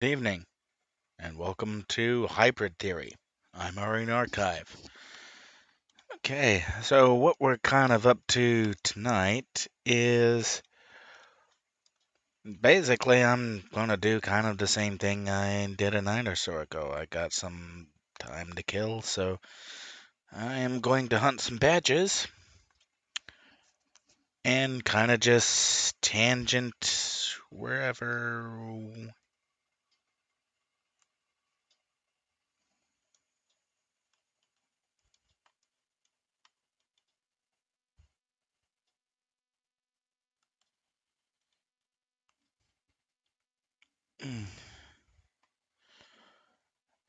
Good evening, and welcome to Hybrid Theory. I'm Aurian Archive. Okay, so what we're kind of up to tonight is basically I'm going to do kind of the same thing I did a night or so ago. I got some time to kill, so I am going to hunt some badges and kind of just tangent wherever.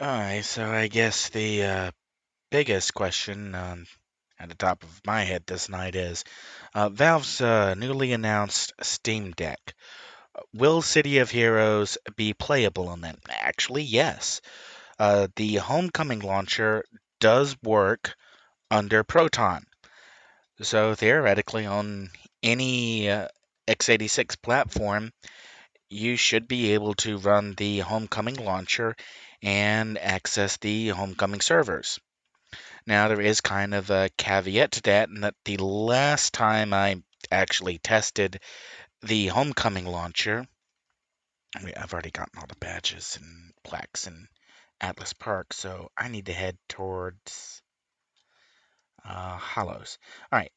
Alright, so I guess the biggest question at the top of my head this night is Valve's newly announced Steam Deck. Will City of Heroes be playable on it? Actually, yes. The Homecoming launcher does work under Proton. So theoretically, on any x86 platform, you should be able to run the Homecoming launcher and access the Homecoming servers. Now, there is kind of a caveat to that, in that the last time I actually tested the Homecoming launcher, I mean, I've already gotten all the badges and plaques in Atlas Park, so I need to head towards Hollows. All right.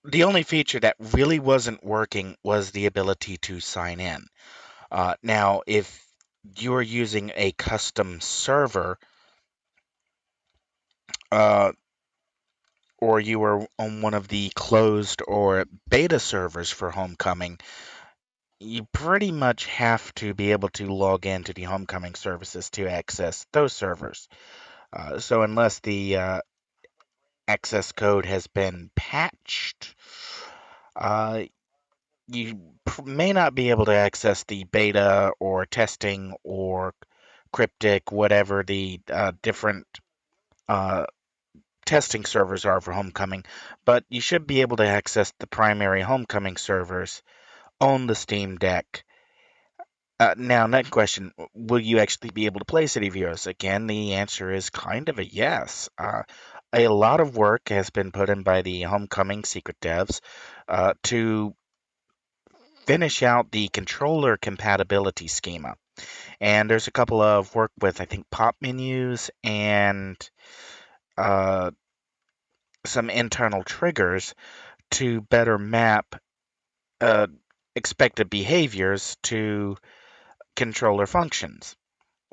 The only feature that really wasn't working was the ability to sign in. Now, if you're using a custom server, uh, or you were on one of the closed or beta servers for Homecoming, you pretty much have to be able to log into the Homecoming services to access those servers. So unless the access code has been patched, uh, you may not be able to access the beta or testing or cryptic, whatever the different uh, testing servers are for Homecoming, but you should be able to access the primary Homecoming servers on the Steam Deck. Now, next question. Will you actually be able to play City of Heroes? Again, the answer is kind of a yes. A lot of work has been put in by the Homecoming secret devs to finish out the controller compatibility schema. And there's a couple of work with, I think, pop menus and uh, some internal triggers to better map uh, expected behaviors to controller functions.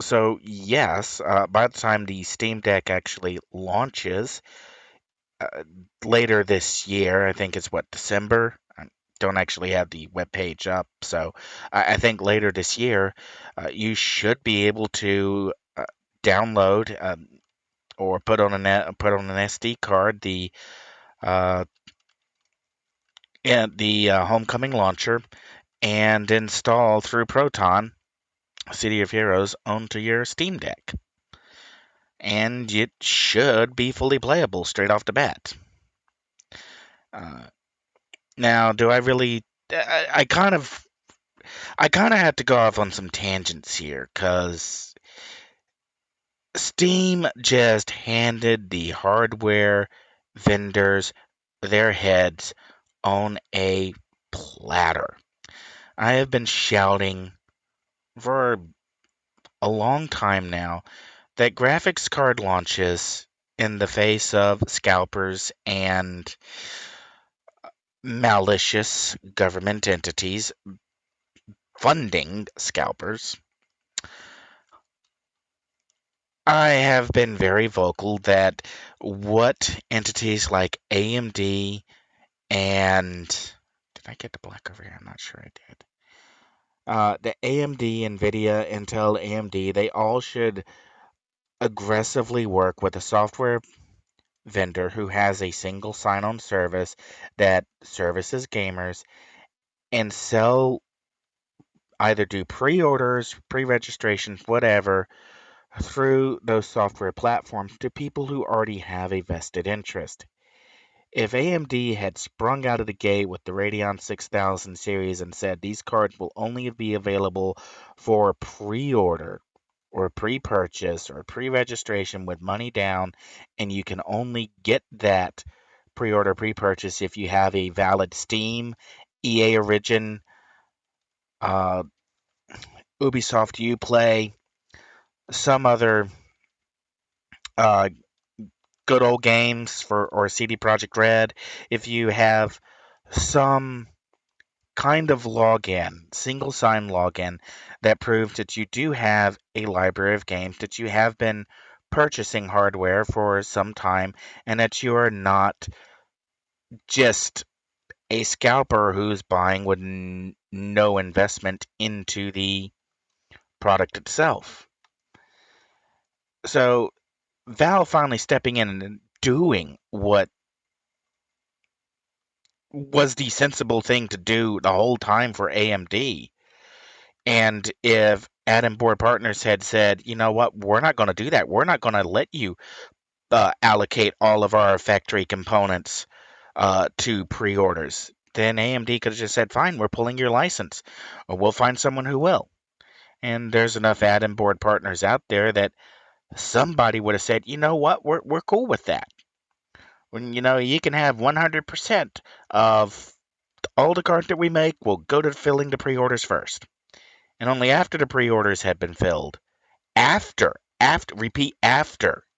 So, yes, by the time the Steam Deck actually launches uh, later this year, I think it's what, December? I don't actually have the web page up, so I think later this year, you should be able to download or put on an SD card uh, the Homecoming launcher and install through Proton City of Heroes onto your Steam Deck. And it should be fully playable straight off the bat. Uh, Now, do I really? I kind of had to go off on some tangents here because Steam just handed the hardware vendors their heads on a platter. I have been shouting for a long time now that graphics card launches in the face of scalpers and malicious government entities funding scalpers. I have been very vocal that what entities like AMD and did I get the black over here? I'm not sure I did. The AMD, Nvidia, Intel, AMD, they all should aggressively work with a software vendor who has a single sign-on service that services gamers and sell either do pre-orders, pre-registrations, whatever, through those software platforms to people who already have a vested interest. If AMD had sprung out of the gate with the Radeon 6000 series and said these cards will only be available for pre-order or pre-purchase or pre-registration with money down, and you can only get that pre-order pre-purchase if you have a valid Steam, EA Origin, uh, Ubisoft Uplay, some other uh, good old games for or CD Projekt Red, if you have some kind of login, single sign login that proves that you do have a library of games, that you have been purchasing hardware for some time, and that you are not just a scalper who's buying with no investment into the product itself. So Valve finally stepping in and doing what was the sensible thing to do the whole time for AMD. And if Adam Board Partners had said, you know what, we're not going to do that. We're not going to let you allocate all of our factory components to pre-orders. Then AMD could have just said, fine, we're pulling your license, or we'll find someone who will. And there's enough Adam Board Partners out there that somebody would have said, you know what, we're cool with that. When you can have 100% of all the cards that we make will go to filling the pre-orders first. And only after the pre-orders had been filled, repeat, after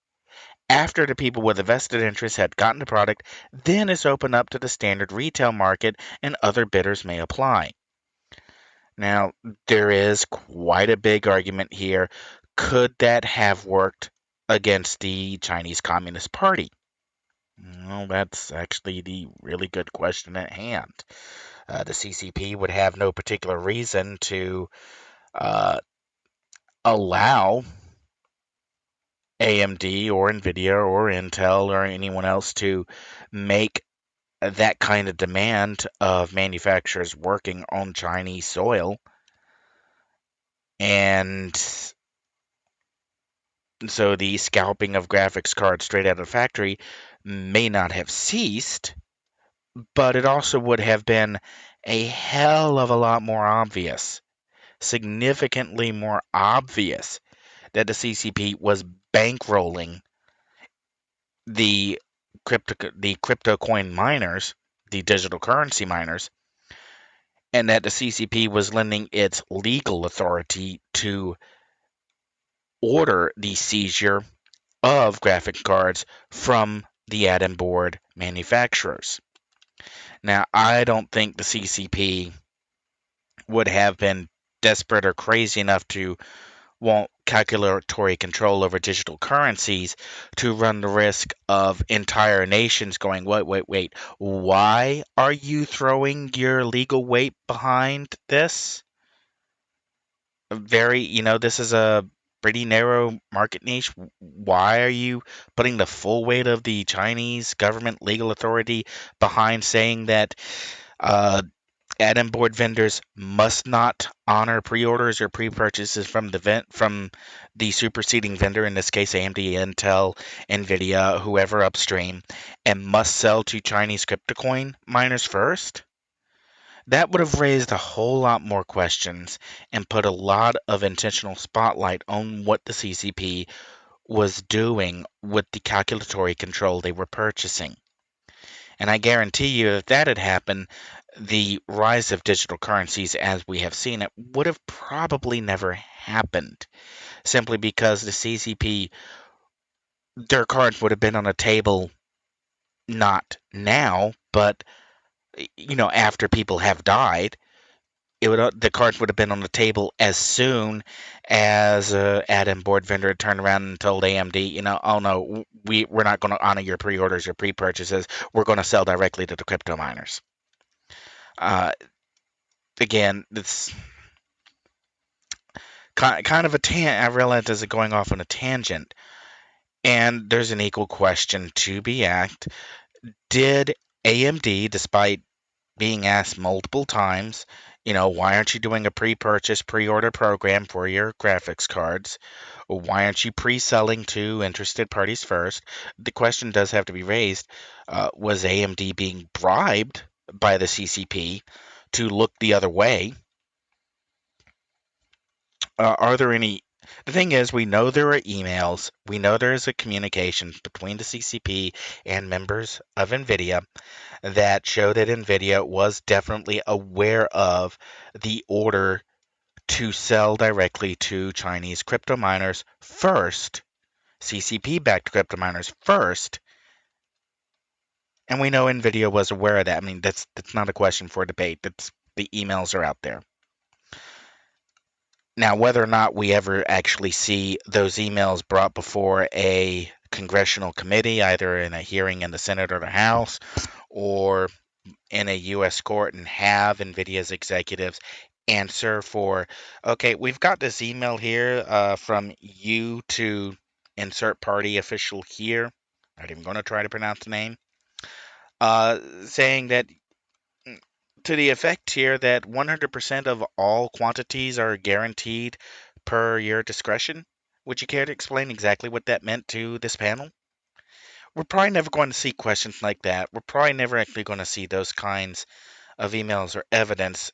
the people with a vested interest had gotten the product, then it's open up to the standard retail market and other bidders may apply. Now, there is quite a big argument here. Could that have worked against the Chinese Communist Party? Well, that's actually the really good question at hand. The CCP would have no particular reason to uh, allow AMD or Nvidia or Intel or anyone else to make that kind of demand of manufacturers working on Chinese soil. And so the scalping of graphics cards straight out of the factory may not have ceased, but it also would have been a hell of a lot more obvious, significantly more obvious, that the CCP was bankrolling the crypto coin miners, the digital currency miners, and that the CCP was lending its legal authority to order the seizure of graphic cards from the add-in board manufacturers. Now, I don't think the CCP would have been desperate or crazy enough to want calculatory control over digital currencies to run the risk of entire nations going, wait, why are you throwing your legal weight behind this? This is a pretty narrow market niche. Why are you putting the full weight of the Chinese government legal authority behind saying that uh, add-in board vendors must not honor pre-orders or pre-purchases from the superseding vendor, in this case AMD, Intel, Nvidia, whoever upstream, and must sell to Chinese cryptocoin miners first? That would have raised a whole lot more questions and put a lot of intentional spotlight on what the CCP was doing with the calculatory control they were purchasing. And I guarantee you, if that had happened, the rise of digital currencies as we have seen it would have probably never happened, simply because the CCP, their cards would have been on a table not now, but after people have died. The cards would have been on the table as soon as add-in board vendor had turned around and told AMD, oh no, we're not going to honor your pre-orders or pre-purchases. We're going to sell directly to the crypto miners. Again, it's kind of I realize this is going off on a tangent, and there's an equal question to be asked. Did AMD, despite being asked multiple times, why aren't you doing a pre-purchase, pre-order program for your graphics cards? Why aren't you pre-selling to interested parties first? The question does have to be raised. Was AMD being bribed by the CCP to look the other way? Are there any? The thing is, we know there are emails. We know there is a communication between the CCP and members of NVIDIA that show that NVIDIA was definitely aware of the order to sell directly to Chinese crypto miners first, CCP backed crypto miners first, and we know NVIDIA was aware of that. I mean, that's not a question for debate. That's the emails are out there. Now, whether or not we ever actually see those emails brought before a congressional committee, either in a hearing in the Senate or the House, or in a U.S. court, and have NVIDIA's executives answer for, okay, we've got this email here from you to insert party official here. Not even going to try to pronounce the name. Saying that to the effect here that 100% of all quantities are guaranteed per your discretion. Would you care to explain exactly what that meant to this panel? We're probably never going to see questions like that. We're probably never actually going to see those kinds of emails or evidence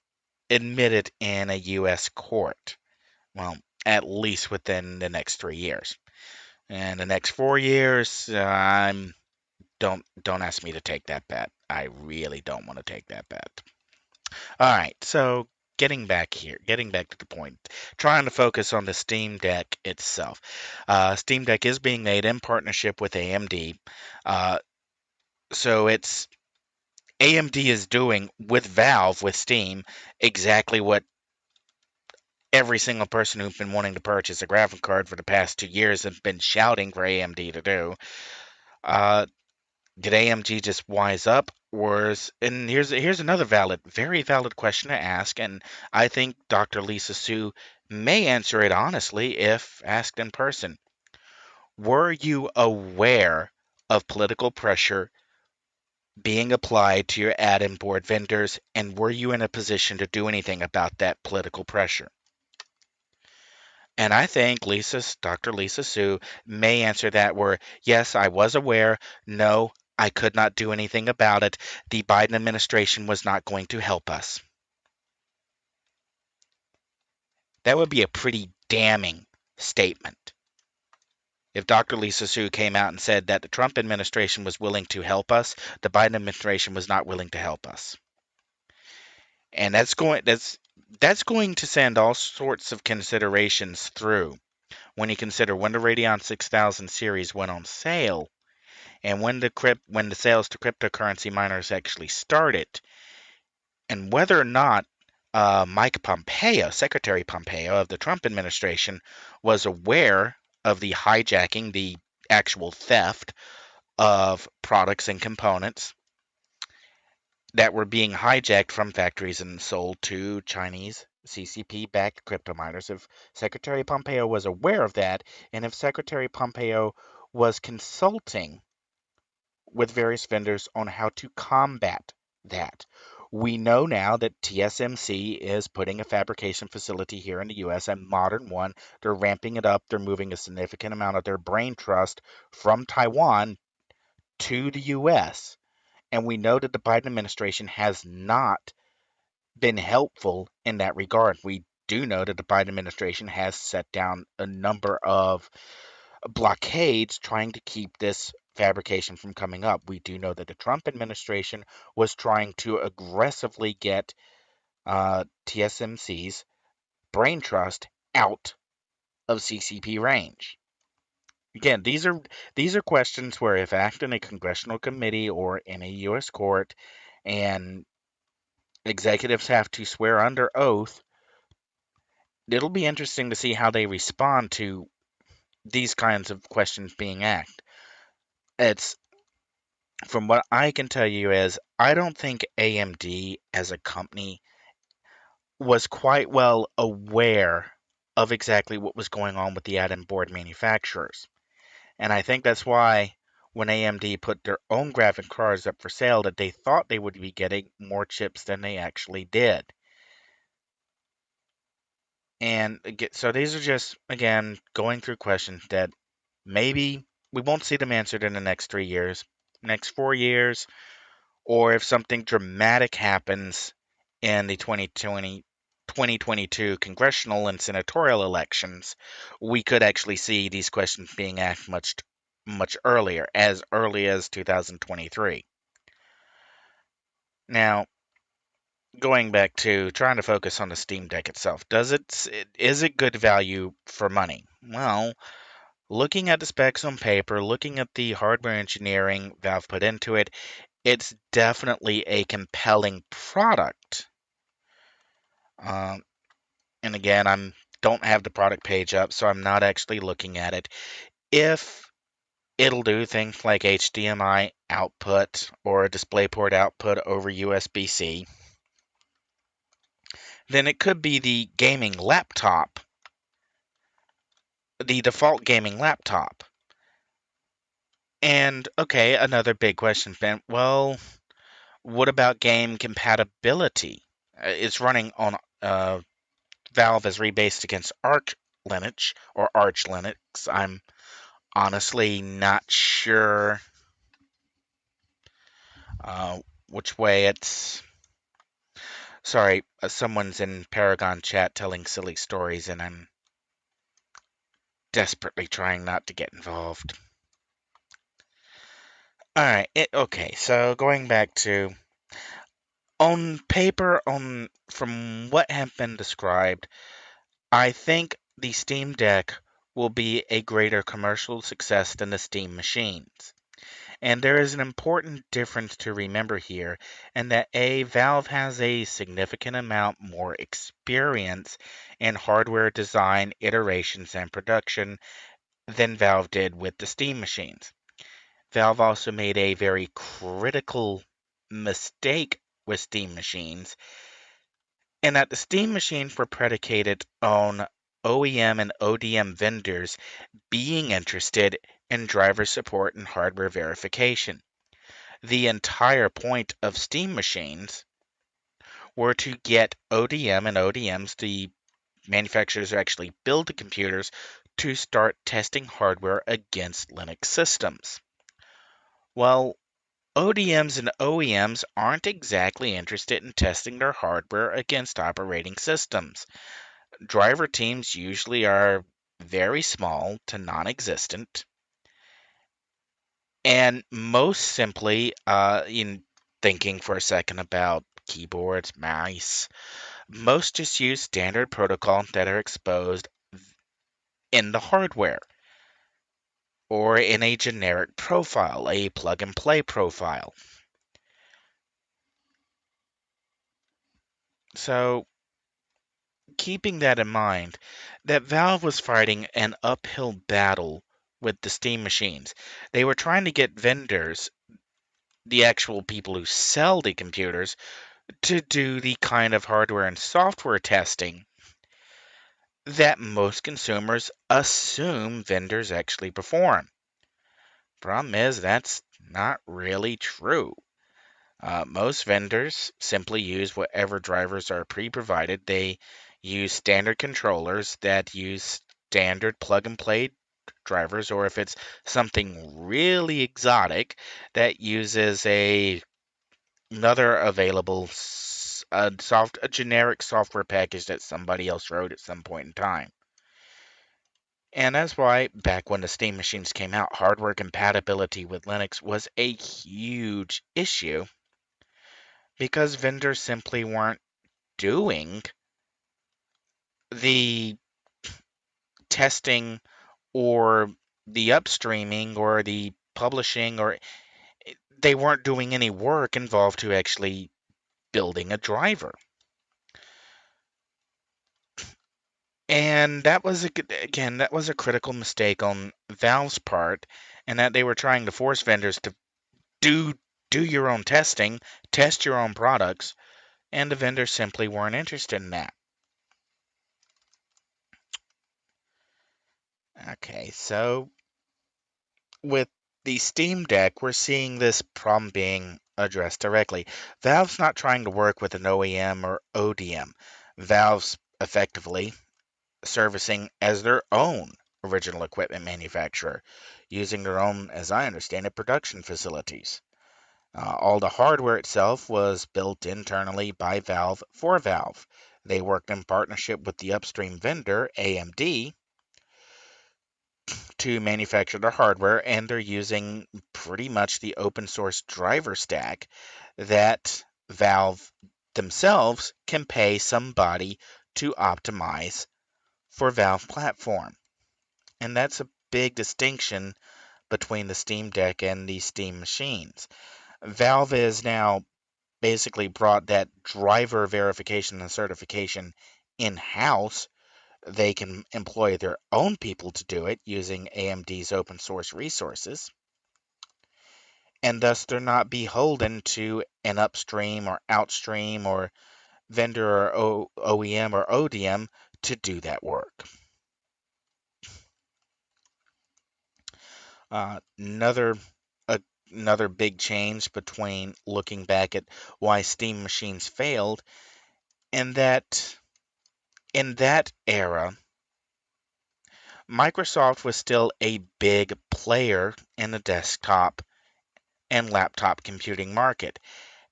admitted in a U.S. court. Well, at least within the next 3 years. And the next 4 years, I'm don't ask me to take that bet. I really don't want to take that bet. All right, so getting back to the point, trying to focus on the Steam Deck itself. Steam Deck is being made in partnership with AMD. Uh, so it's AMD is doing with Valve, with Steam, exactly what every single person who's been wanting to purchase a graphic card for the past 2 years has been shouting for AMD to do. Uh, did AMG just wise up? And here's another very valid question to ask, and I think Dr. Lisa Su may answer it honestly if asked in person. Were you aware of political pressure being applied to your add-in board vendors, and were you in a position to do anything about that political pressure? And I think Dr. Lisa Su may answer that where, yes, I was aware. No, I could not do anything about it. The Biden administration was not going to help us. That would be a pretty damning statement. If Dr. Lisa Su came out and said that the Trump administration was willing to help us, the Biden administration was not willing to help us. And that's going to send all sorts of considerations through when you consider when the Radeon 6000 series went on sale and when the sales to cryptocurrency miners actually started, and whether or not Mike Pompeo, Secretary Pompeo of the Trump administration, was aware of the hijacking, the actual theft of products and components that were being hijacked from factories and sold to Chinese CCP-backed crypto miners. If Secretary Pompeo was aware of that, and if Secretary Pompeo was consulting with various vendors on how to combat that. We know now that TSMC is putting a fabrication facility here in the US, a modern one. They're ramping it up. They're moving a significant amount of their brain trust from Taiwan to the US. And we know that the Biden administration has not been helpful in that regard. We do know that the Biden administration has set down a number of blockades trying to keep this fabrication from coming up. We do know that the Trump administration was trying to aggressively get TSMC's brain trust out of CCP range. Again, these are questions where, if asked in a congressional committee or in a U.S. court, and executives have to swear under oath, it'll be interesting to see how they respond to these kinds of questions being asked. It's From what I can tell you is I don't think AMD as a company was quite well aware of exactly what was going on with the add-in board manufacturers. And I think that's why when AMD put their own graphic cards up for sale that they thought they would be getting more chips than they actually did. And so these are just, again, going through questions that maybe we won't see them answered in the next 3 years, next 4 years, or if something dramatic happens in the 2022 congressional and senatorial elections, we could actually see these questions being asked much earlier, as early as 2023. Now, going back to trying to focus on the Steam Deck itself, is it good value for money? Well, looking at the specs on paper, looking at the hardware engineering Valve put into it, it's definitely a compelling product. Um, and again, I don't have the product page up, so I'm not actually looking at it. If it'll do things like HDMI output or DisplayPort output over USB-C, then it could be the gaming laptop, the default gaming laptop. And okay, another big question, Ben. Well, what about game compatibility? It's running on Valve is rebased against Arch Linux. I'm honestly not sure uh, which way it's. Sorry, someone's in Paragon chat telling silly stories, and I'm desperately trying not to get involved. All right, okay. So going back to on paper, on from what have been described, I think the Steam Deck will be a greater commercial success than the Steam machines. And there is an important difference to remember here, and that Valve has a significant amount more experience in hardware design, iterations, and production than Valve did with the Steam machines. Valve also made a very critical mistake with Steam machines, in that the Steam machines were predicated on OEM and ODM vendors being interested in driver support and hardware verification. The entire point of Steam machines were to get ODM and ODMs, the manufacturers who actually build the computers, to start testing hardware against Linux systems. Well, ODMs and OEMs aren't exactly interested in testing their hardware against operating systems. Driver teams usually are very small to non existent, and most simply, in thinking for a second about keyboards, mice, most just use standard protocols that are exposed in the hardware or in a generic profile, a plug and play profile. So, keeping that in mind, that Valve was fighting an uphill battle with the Steam machines. They were trying to get vendors, the actual people who sell the computers, to do the kind of hardware and software testing that most consumers assume vendors actually perform. Problem is, that's not really true. Most vendors simply use whatever drivers are pre-provided. They use standard controllers that use standard plug-and-play drivers, or if it's something really exotic, that uses another available a generic software package that somebody else wrote at some point in time. And that's why back when the Steam machines came out, hardware compatibility with Linux was a huge issue because vendors simply weren't doing the testing or the upstreaming or the publishing, or they weren't doing any work involved to actually building a driver. And that was again, that was a critical mistake on Valve's part, and that they were trying to force vendors to do do your own testing, test your own products, and the vendors simply weren't interested in that. Okay, so with The Steam Deck, we're seeing this problem being addressed directly. Valve's not trying to work with an OEM or ODM. Valve's effectively servicing as their own original equipment manufacturer, using their own, as I understand it, production facilities. All the hardware itself was built internally by Valve for Valve. They worked in partnership with the upstream vendor, AMD, to manufacture their hardware, and they're using pretty much the open source driver stack that Valve themselves can pay somebody to optimize for Valve platform. And that's a big distinction between the Steam Deck and the Steam machines. Valve has now basically brought that driver verification and certification in house. They can employ their own people to do it using AMD's open source resources, and thus they're not beholden to an upstream or outstream or vendor or OEM or ODM to do that work. Another another big change between looking back at why Steam machines failed, and that in that era, Microsoft was still a big player in the desktop and laptop computing market.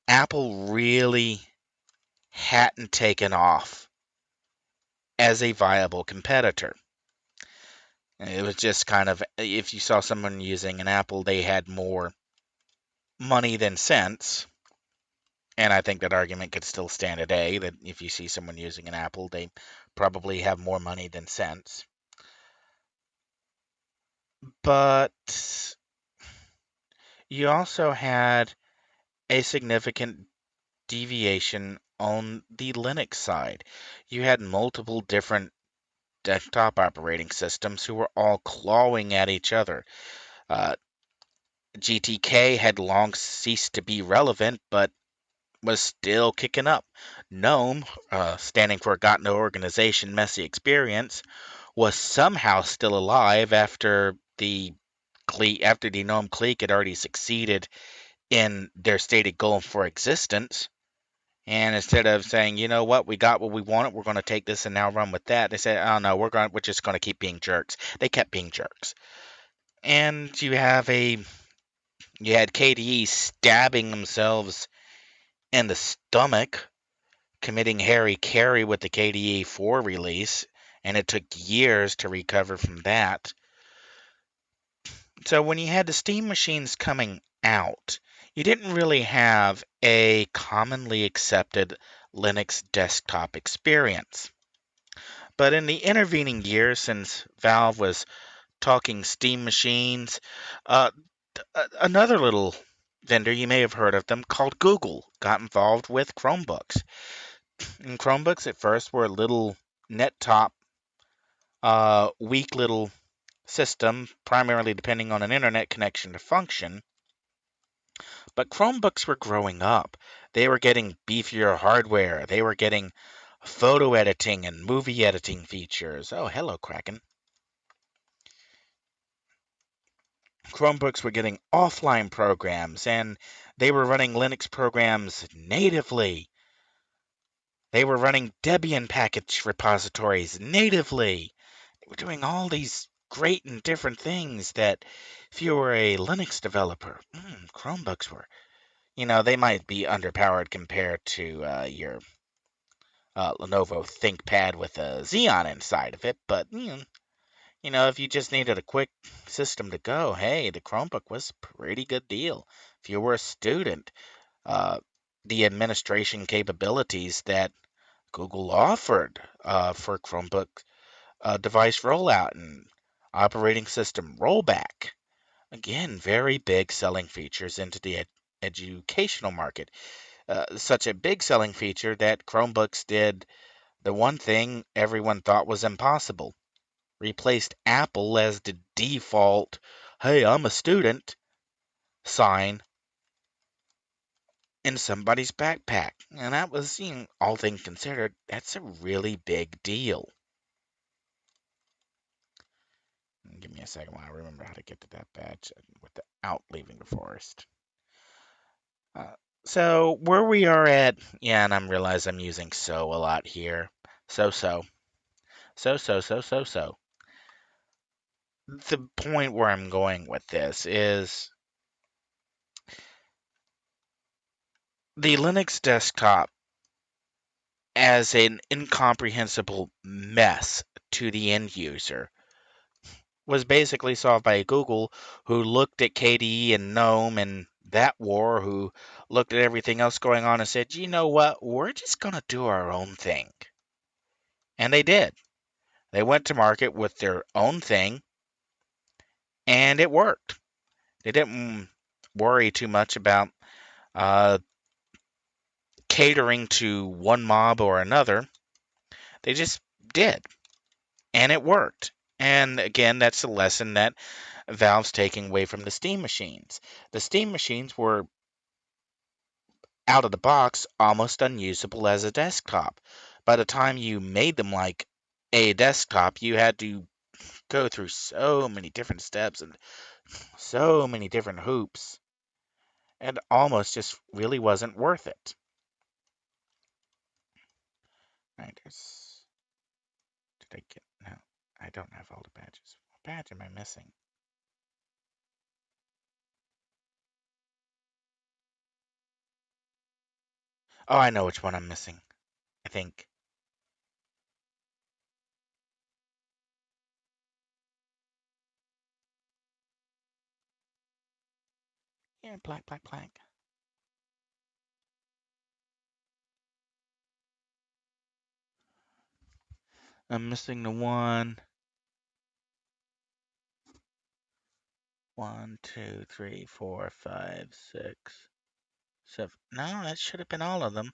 Apple really hadn't taken off as a viable competitor. It was just kind of, if you saw someone using an Apple, they had more money than sense. And I think that argument could still stand today, that if you see someone using an Apple, they probably have more money than sense. But you also had a significant deviation on the Linux side. You had multiple different desktop operating systems who were all clawing at each other. Uh, GTK had long ceased to be relevant, but was still kicking up. GNOME, standing for Got No Organization, Messy Experience, was somehow still alive after the GNOME clique had already succeeded in their stated goal for existence. And instead of saying, you know what, we got what we wanted, we're going to take this and now run with that, they said, oh no, we're just going to keep being jerks. They kept being jerks. And you had KDE stabbing themselves in the stomach, committing Harry Carey with the KDE 4 release, and it took years to recover from that. So when you had the Steam machines coming out, you didn't really have a commonly accepted Linux desktop experience. But in the intervening years, since Valve was talking Steam machines, uh, another little vendor, you may have heard of them, called Google, got involved with Chromebooks. And Chromebooks at first were a little net top, weak little system, primarily depending on an internet connection to function. But Chromebooks were growing up. They were getting beefier hardware. They were getting photo editing and movie editing features. Oh, hello, Kraken. Chromebooks were getting offline programs, and they were running Linux programs natively. They were running Debian package repositories natively. They were doing all these great and different things that if you were a Linux developer, Chromebooks were, they might be underpowered compared to your Lenovo ThinkPad with a Xeon inside of it, but if you just needed a quick system to go, hey, the Chromebook was a pretty good deal. If you were a student, uh, the administration capabilities that Google offered for Chromebook device rollout and operating system rollback. Again, very big selling features into the educational market. Such a big selling feature that Chromebooks did the one thing everyone thought was impossible: replaced Apple as the default, hey, I'm a student sign in somebody's backpack. And that was, all things considered, that's a really big deal. give me a second while I remember how to get to that badge without leaving the forest. Uh, so where we are at, yeah, and I'm realize I'm using so a lot here. So so so so so so so. The point where I'm going with this is the Linux desktop as an incomprehensible mess to the end user was basically solved by Google, who looked at KDE and GNOME and that war, who looked at everything else going on and said, you know what, we're just going to do our own thing. And they did. They went to market with their own thing, and it worked. They didn't worry too much about uh, catering to one mob or another. They just did, and it worked. And again, that's a lesson that Valve's taking away from the Steam machines. The Steam machines were out of the box almost unusable as a desktop. By the time you made them like a desktop, you had to go through so many different steps and so many different hoops. It almost just really wasn't worth it. Right, did I get, no, I don't have all the badges. What badge am I missing? Oh, I know which one I'm missing, I think. Yeah, black, black, black. I'm missing the one. 1, 2, 3, 4, 5, 6, 7. No, that should have been all of them.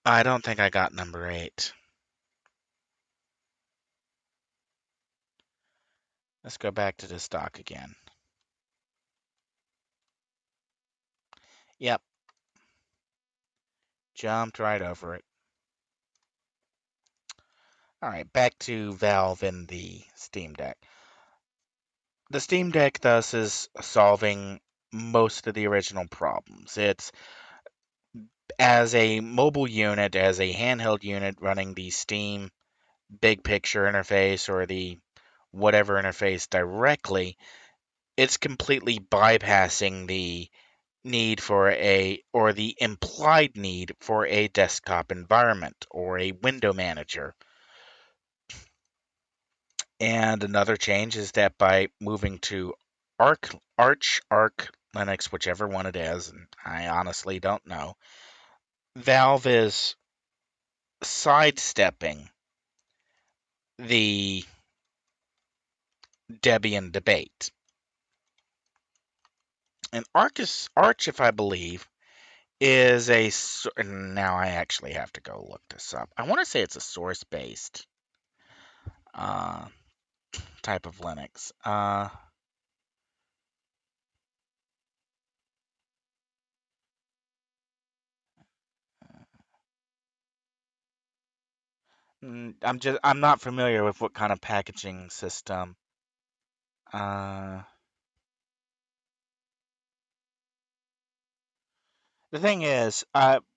I don't think I got number 8. Let's go back to the stock again. Yep, jumped right over it. All right, back to Valve and the Steam Deck. The Steam Deck, thus, is solving most of the original problems. It's as a mobile unit, as a handheld unit running the Steam big picture interface or the whatever interface directly, it's completely bypassing the need for a, or the implied need for a desktop environment or a window manager. And another change is that by moving to Arch Linux, whichever one it is, and I honestly don't know, Valve is sidestepping the Debian debate. And Arch, if I believe, is a, now I actually have to go look this up. I want to say it's a source-based uh, type of Linux. I'm not familiar with what kind of packaging system. Uh, the thing is,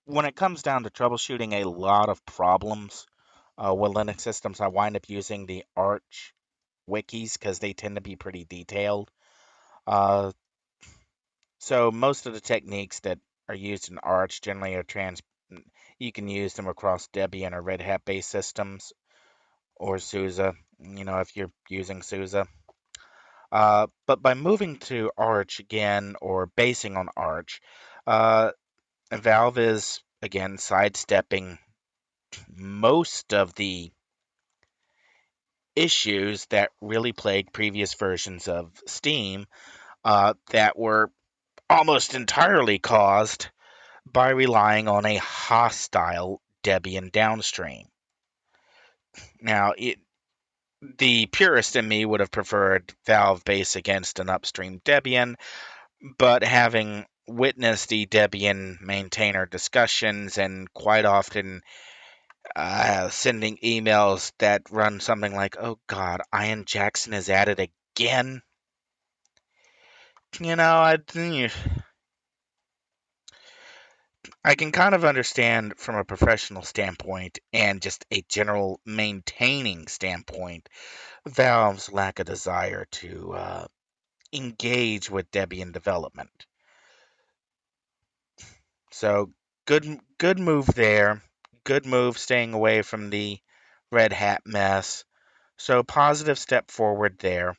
when it comes down to troubleshooting a lot of problems with Linux systems, I wind up using the Arch wikis because they tend to be pretty detailed. Uh, so most of the techniques that are used in Arch generally are you can use them across Debian or Red Hat based systems or SUSE, if you're using SUSE. But by moving to Arch again or basing on Arch, uh, Valve is again sidestepping most of the issues that really plagued previous versions of Steam that were almost entirely caused by relying on a hostile Debian downstream. Now, the purist in me would have preferred Valve base against an upstream Debian, but having witnessed the Debian maintainer discussions and quite often sending emails that run something like, "Oh God, Ian Jackson is at it again." You know, I can kind of understand from a professional standpoint and just a general maintaining standpoint Valve's lack of desire to engage with Debian development. So good move there. Good move staying away from the Red Hat mess. So positive step forward there.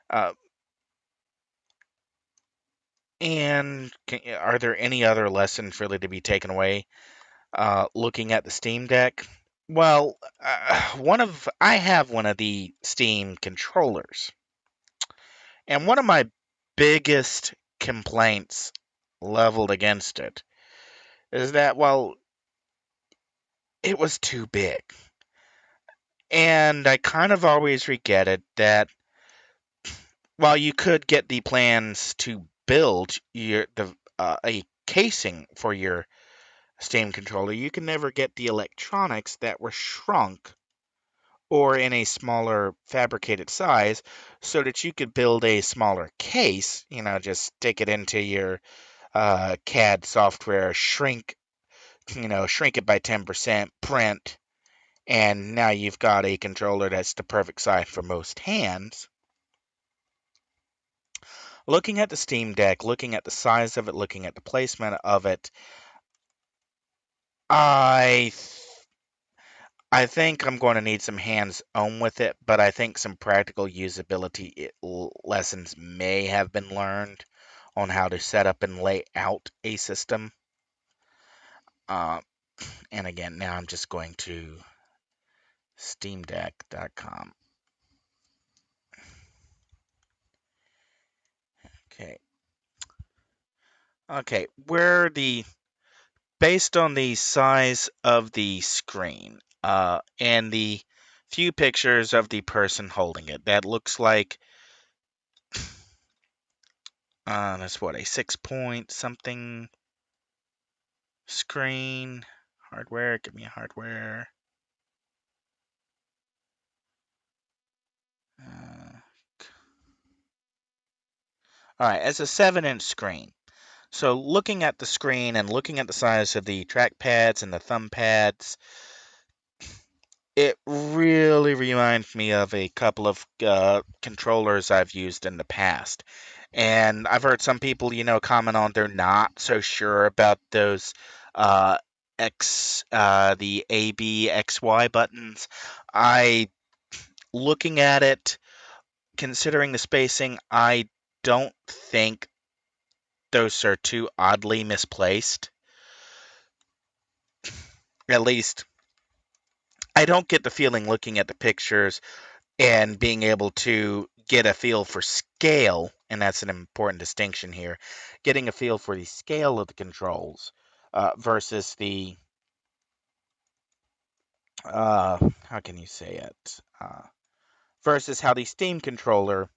Uh, and are there any other lessons really to be taken away? Looking at the Steam Deck. Well, I have one of the Steam controllers, and one of my biggest complaints leveled against it is that, well, it was too big. And I kind of always regretted that while you could get the plans to build a casing for your Steam controller, you can never get the electronics that were shrunk or in a smaller fabricated size so that you could build a smaller case, just stick it into your CAD software, shrink it by 10%, print, and now you've got a controller that's the perfect size for most hands. Looking at the Steam Deck, looking at the size of it, looking at the placement of it, I I think I'm going to need some hands-on with it, but I think some practical usability lessons may have been learned on how to set up and lay out a system. Uh, and again, now I'm just going to steamdeck.com. Okay. Okay, based on the size of the screen, and the few pictures of the person holding it, that looks like that's what, a 6 point something screen. Hardware, give me a hardware. All right, it's a 7-inch screen. So looking at the screen and looking at the size of the trackpads and the thumb pads, it really reminds me of a couple of controllers I've used in the past. And I've heard some people, comment on they're not so sure about those uh, the A, B, X, Y buttons. Looking at it, considering the spacing, I don't think those are too oddly misplaced. At least, I don't get the feeling looking at the pictures and being able to get a feel for scale, and that's an important distinction here, getting a feel for the scale of the controls versus the, how can you say it, versus how the Steam controller,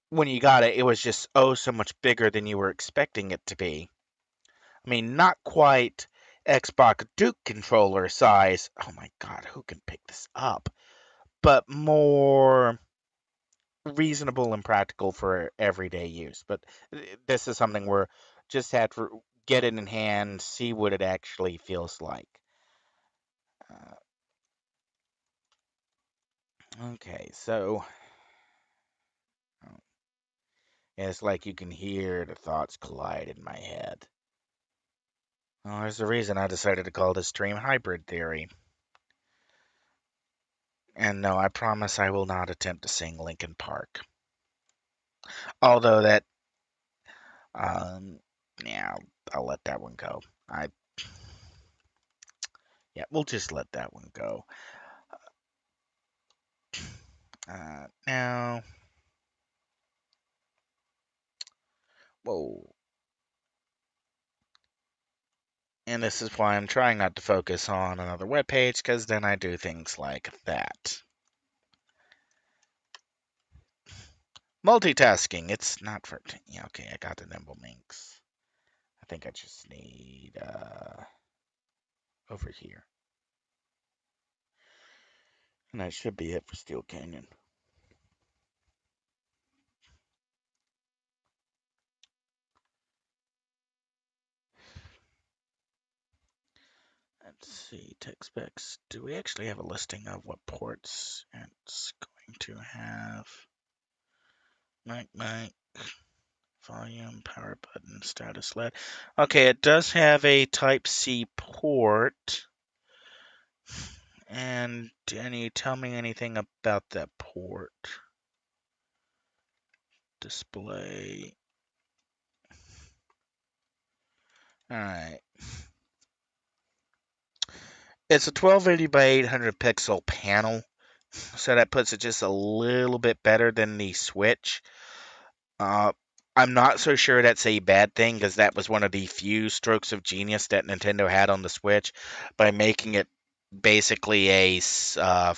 when you got it, it was just so much bigger than you were expecting it to be. I mean, not quite Xbox Duke controller size. Oh my God, who can pick this up? But more reasonable and practical for everyday use. But this is something where just had to get it in hand, see what it actually feels like. Uh, okay, so oh, it's like you can hear the thoughts collide in my head. Well, there's a reason I decided to call this stream Hybrid Theory. And no, I promise I will not attempt to sing Linkin Park. Although that, um, yeah, I'll let that one go. Yeah, we'll just let that one go. Now, whoa. And this is why I'm trying not to focus on another web page, because then I do things like that. Multitasking, it's not for, yeah, okay, I got the Nimble Minx. I think I just need, over here. And that should be it for Steel Canyon. Let's see, tech specs. Do we actually have a listing of what ports it's going to have? Mic, volume, power button, status LED. Okay, it does have a Type C port. And can you tell me anything about that port? Display. Alright. It's a 1280 by 800 pixel panel, so that puts it just a little bit better than the Switch. Uh, I'm not so sure that's a bad thing, because that was one of the few strokes of genius that Nintendo had on the Switch by making it basically a sub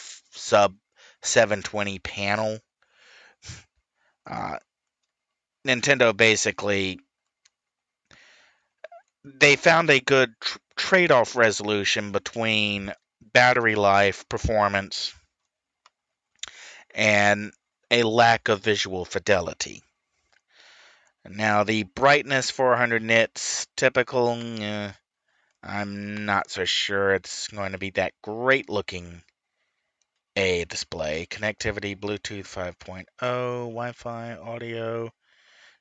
720 panel. Uh, Nintendo basically they found a good trade-off resolution between battery life, performance, and a lack of visual fidelity. Now, the brightness 400 nits, typical, I'm not so sure it's going to be that great looking a display. Connectivity, Bluetooth 5.0, Wi-Fi, audio,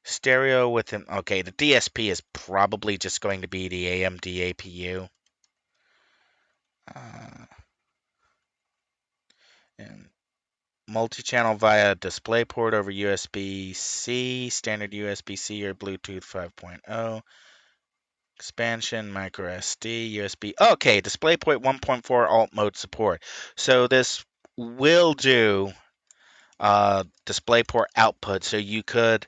stereo with an... Okay, the DSP is probably just going to be the AMD APU. And multi-channel via DisplayPort over USB-C, standard USB-C or Bluetooth 5.0. Expansion, micro SD, USB. Okay, DisplayPort 1.4 alt mode support. So this will do DisplayPort output. So you could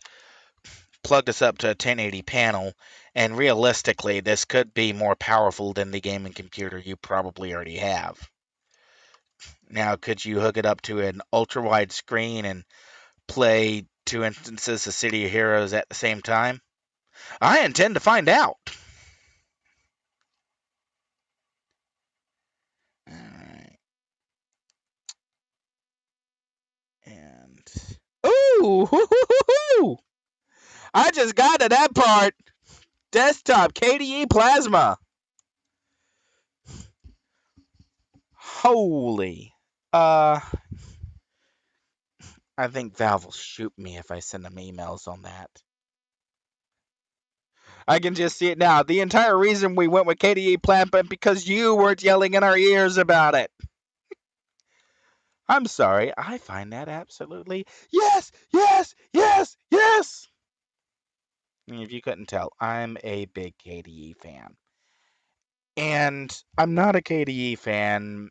plug this up to a 1080 panel, and realistically, this could be more powerful than the gaming computer you probably already have. Now, could you hook it up to an ultra wide screen and play two instances of City of Heroes at the same time? I intend to find out. Alright. And ooh, hoo-hoo-hoo-hoo! I just got to that part. Desktop KDE Plasma. Holy. I think Valve will shoot me if I send them emails on that. I can just see it now. The entire reason we went with KDE Plasma because you weren't yelling in our ears about it. I'm sorry. I find that absolutely yes, yes, yes, yes. If you couldn't tell, I'm a big KDE fan. And I'm not a KDE fan.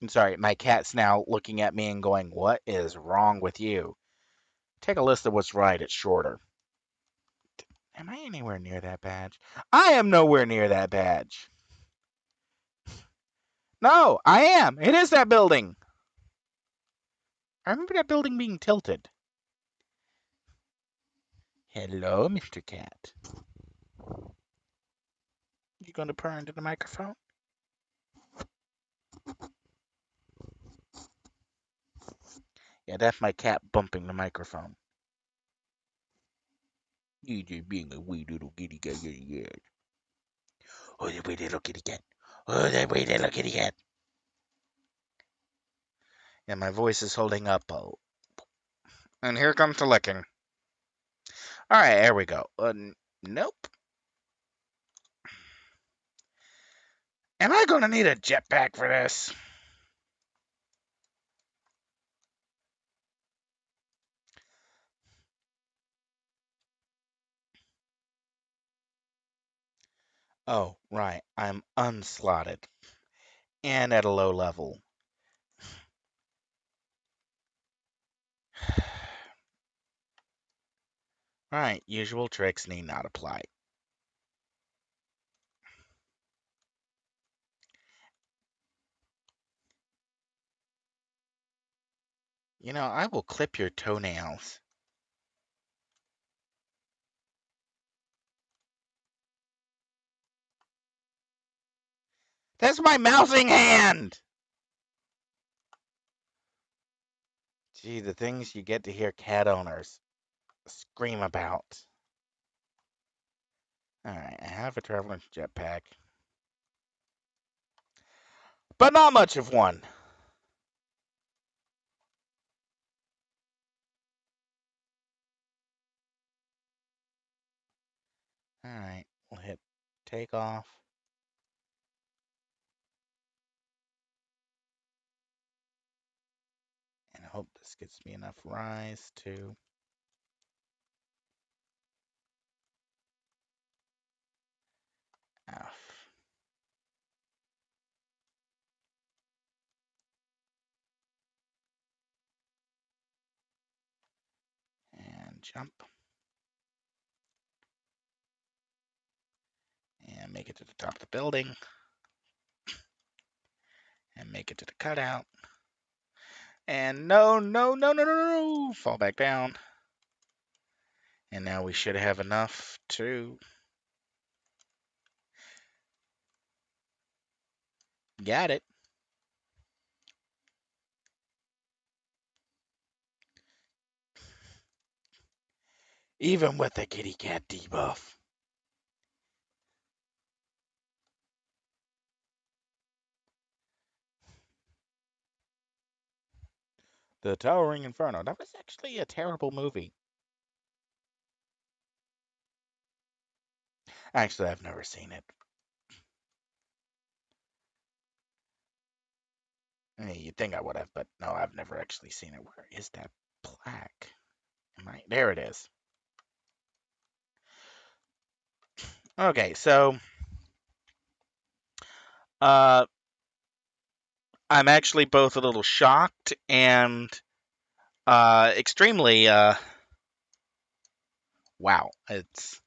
I'm sorry, my cat's now looking at me and going, "What is wrong with you?" Take a list of what's right, it's shorter. Am I anywhere near that badge? I am nowhere near that badge. No, I am. It is that building. I remember that building being tilted. Hello, Mr. Cat. You gonna purr into the microphone? Yeah, that's my cat bumping the microphone. You just being a wee little kitty cat. Yeah. Oh, that wee little kitty cat. Oh, that wee little kitty cat. And my voice is holding up. Oh. And here comes the licking. Alright, there we go. Nope. Am I gonna need a jetpack for this? Oh, right. I'm unslotted. And at a low level. Alright, usual tricks need not apply. You know, I will clip your toenails. That's my mousing hand! Gee, the things you get to hear cat owners scream about. Alright, I have a traveling jetpack, but not much of one. Alright, we'll hit takeoff and hope this gets me enough rise to. Off. And jump. And make it to the top of the building. And make it to the cutout. And no, no, no, no, no, no, fall back down. And now we should have enough to got it. Even with the kitty cat debuff. The Towering Inferno. That was actually a terrible movie. Actually, I've never seen it. You'd think I would have, but no, I've never actually seen it. Where is that plaque? There it is. Okay, so uh, I'm actually both a little shocked and extremely wow. It's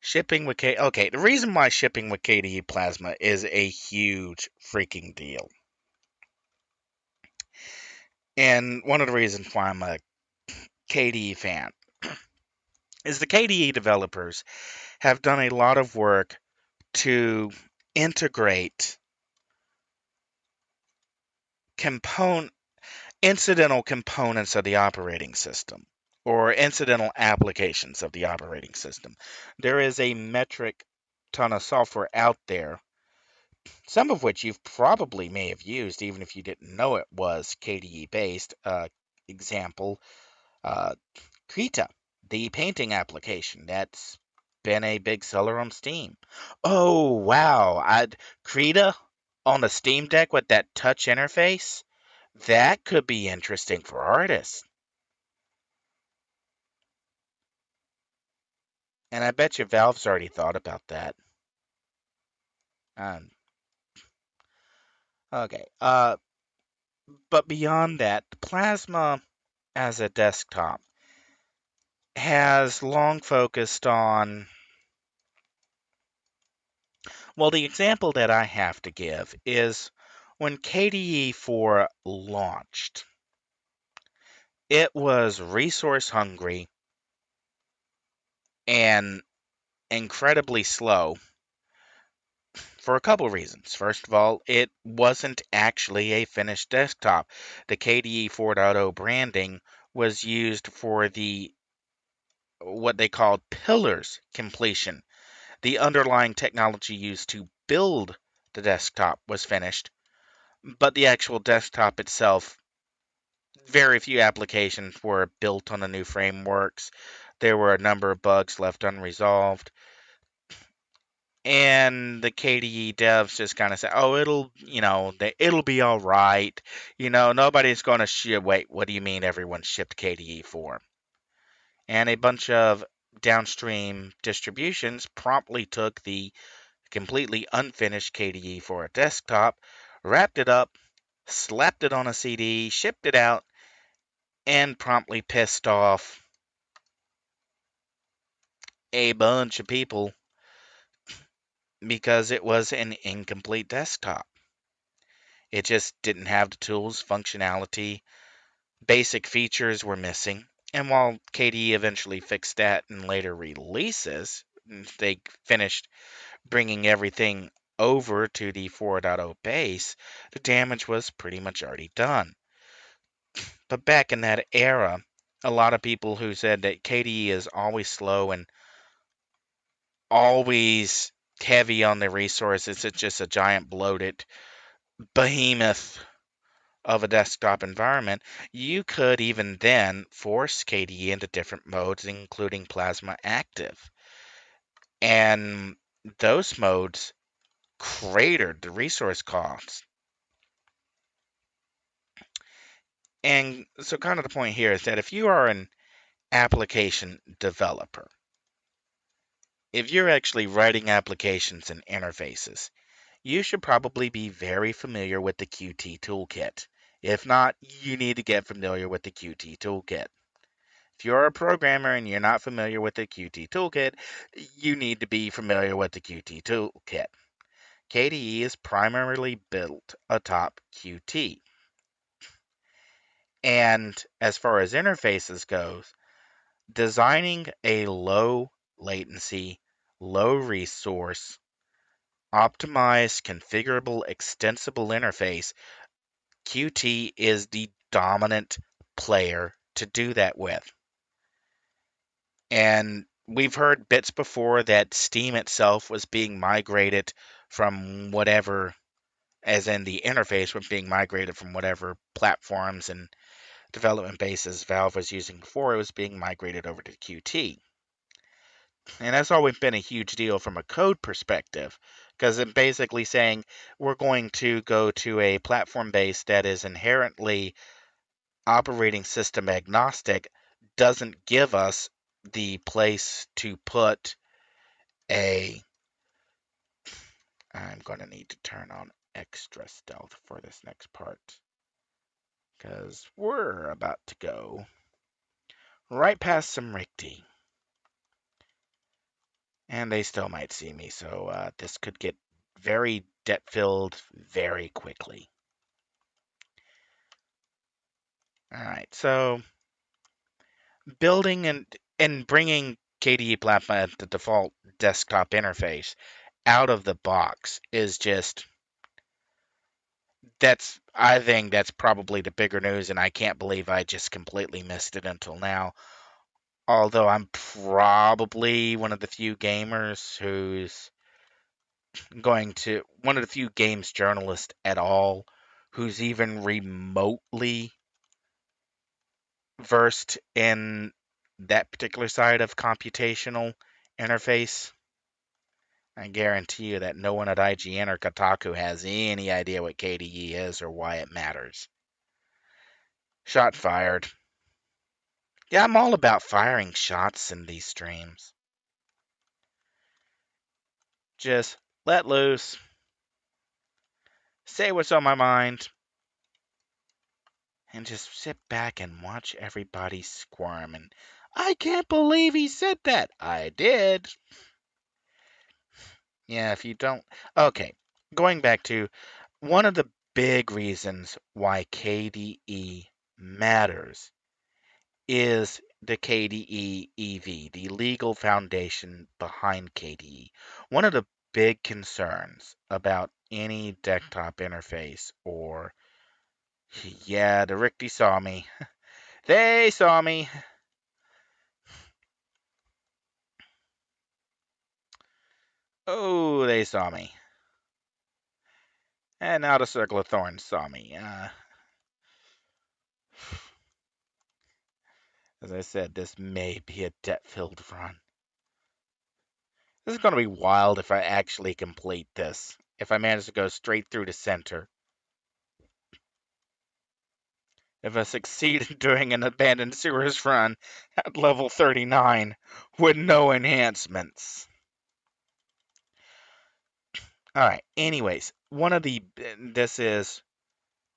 shipping with K. Okay, the reason why shipping with KDE Plasma is a huge freaking deal, and one of the reasons why I'm a KDE fan is the KDE developers have done a lot of work to integrate component incidental components of the operating system or incidental applications of the operating system. There is a metric ton of software out there, some of which you probably may have used even if you didn't know it was KDE based. Example, uh, Krita, the painting application that's been a big seller on Steam. Oh wow, Krita on the Steam Deck with that touch interface? That could be interesting for artists. And I bet you Valve's already thought about that. Um, okay. But beyond that, Plasma as a desktop has long focused on. Well, the example that I have to give is when KDE 4 launched, it was resource hungry and incredibly slow for a couple reasons. First of all, it wasn't actually a finished desktop. The KDE 4.0 branding was used for the what they called pillars completion. The underlying technology used to build the desktop was finished, but the actual desktop itself, very few applications were built on the new frameworks. There were a number of bugs left unresolved. And the KDE devs just kind of say, "Oh, it'll be all right. Nobody's going to ship." Wait, what do you mean everyone shipped KDE 4? And a bunch of downstream distributions promptly took the completely unfinished KDE for a desktop, wrapped it up, slapped it on a CD, shipped it out, and promptly pissed off a bunch of people because it was an incomplete desktop. It just didn't have the tools, functionality, basic features were missing. And while KDE eventually fixed that in later releases, they finished bringing everything over to the 4.0 base, the damage was pretty much already done. But back in that era, a lot of people who said that KDE is always slow and always heavy on the resources, it's just a giant bloated behemoth of a desktop environment, you could even then force KDE into different modes, including Plasma Active. And those modes cratered the resource costs. And so, kind of the point here is that if you are an application developer, if you're actually writing applications and interfaces, you should probably be very familiar with the Qt toolkit. If not, you need to get familiar with the Qt toolkit. If you're a programmer and you're not familiar with the Qt toolkit, you need to be familiar with the Qt toolkit. KDE is primarily built atop Qt. And as far as interfaces goes, designing a low latency, low resource, optimized, configurable, extensible interface, Qt is the dominant player to do that with. And we've heard bits before that Steam itself was being migrated from whatever, as in the interface was being migrated from whatever platforms and development bases Valve was using before. It was being migrated over to Qt. And that's always been a huge deal from a code perspective, because it's basically saying we're going to go to a platform base that is inherently operating system agnostic, doesn't give us the place to put a. I'm going to need to turn on extra stealth for this next part, because we're about to go right past some Rickety. And they still might see me, so this could get very debt-filled very quickly. All right, so building and bringing KDE Plasma at the default desktop interface out of the box is just I think that's probably the bigger news, and I can't believe I just completely missed it until now. Although I'm probably one of the few gamers who's one of the few games journalists at all who's even remotely versed in that particular side of computational interface. I guarantee you that no one at IGN or Kotaku has any idea what KDE is or why it matters. Shot fired. Yeah, I'm all about firing shots in these streams. Just let loose, say what's on my mind, and just sit back and watch everybody squirm. And I can't believe he said that. I did. Yeah, if you don't. Okay, going back to one of the big reasons why KDE matters is the KDE EV, the legal foundation behind KDE. One of the big concerns about any desktop interface or, yeah, the Ricky saw me. They saw me. Oh, they saw me. And now the Circle of Thorns saw me. As I said, this may be a debt-filled run. This is going to be wild if I actually complete this. If I manage to go straight through the center. If I succeed in doing an abandoned sewers run at level 39 with no enhancements. Alright, anyways, this is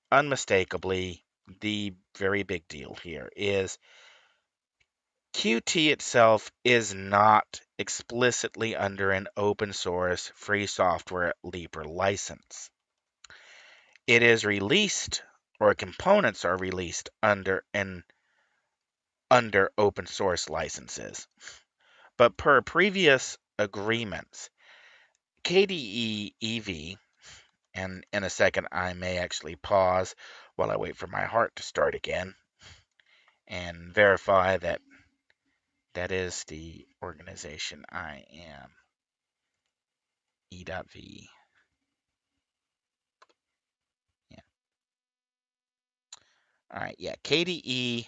unmistakably the very big deal here is Qt itself is not explicitly under an open source free software Libre license. It is released, or components are released under open source licenses. But per previous agreements, KDE EV, and in a second I may actually pause while I wait for my heart to start again. and verify that that is the organization I am. E.V. Yeah. All right. Yeah. KDE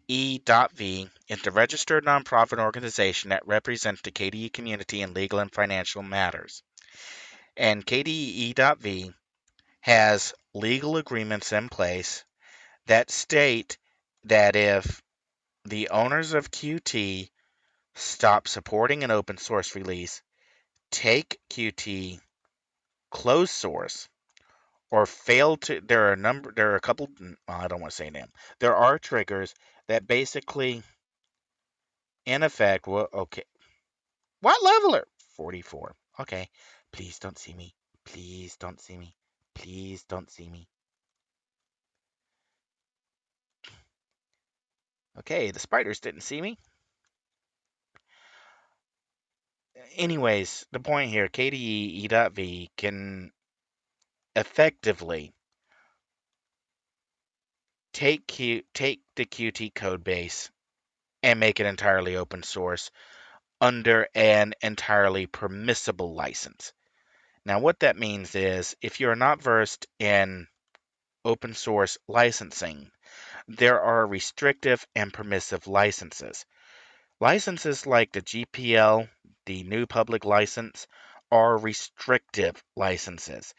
E.V. is the registered nonprofit organization that represents the KDE community in legal and financial matters. And KDE E.V. has legal agreements in place that state that if the owners of Qt stop supporting an open source release, take Qt closed source, or fail to, there are a couple, well, I don't want to say them. There are triggers that basically, in effect, well, okay, what leveler? 44. Okay, please don't see me. Please don't see me. Please don't see me. Okay, the spiders didn't see me. Anyways, the point here, KDE E.V can effectively take the Qt code base and make it entirely open source under an entirely permissible license. Now, what that means is if you're not versed in open source licensing, there are restrictive and permissive licenses. Licenses like the GPL, the new public license, are restrictive licenses.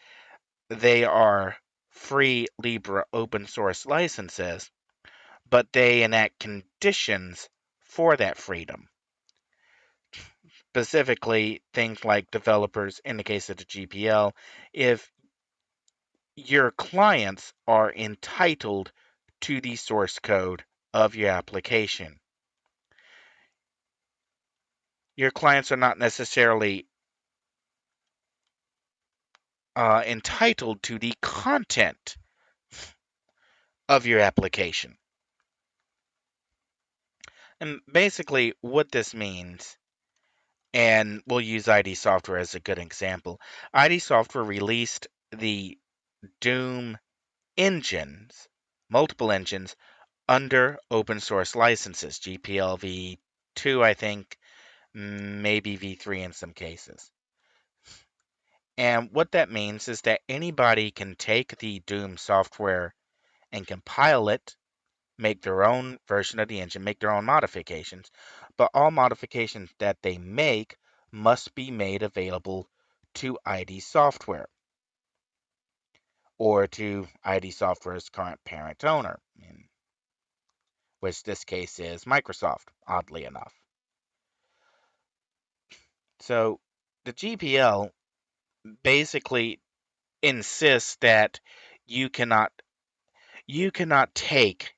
They are free Libre open source licenses, but they enact conditions for that freedom. Specifically, things like developers, in the case of the GPL, if your clients are entitled to the source code of your application. Your clients are not necessarily entitled to the content of your application. And basically, what this means, and we'll use ID Software as a good example. ID Software released the Doom engines, multiple engines, under open source licenses, GPL v2, I think, maybe v3 in some cases. And what that means is that anybody can take the Doom software and compile it, make their own version of the engine, make their own modifications, but all modifications that they make must be made available to ID Software or to ID Software's current parent owner, in which this case is Microsoft, oddly enough. So the GPL basically insists that you cannot take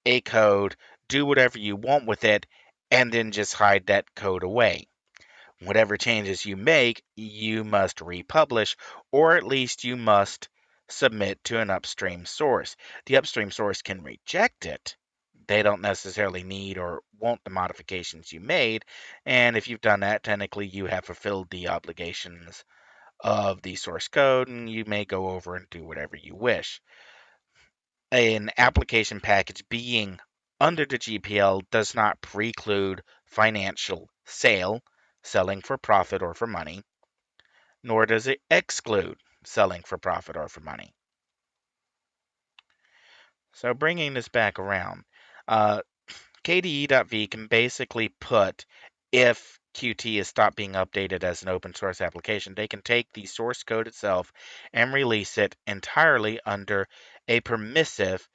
a code, do whatever you want with it, and then just hide that code away. Whatever changes you make, you must republish, or at least you must submit to an upstream source. The upstream source can reject it. They don't necessarily need or want the modifications you made, and if you've done that, technically you have fulfilled the obligations of the source code, and you may go over and do whatever you wish. An application package being under the GPL does not preclude financial sale, selling for profit or for money, nor does it exclude selling for profit or for money. So bringing this back around, KDE.V can basically put, if Qt is stopped being updated as an open source application, they can take the source code itself and release it entirely under a permissive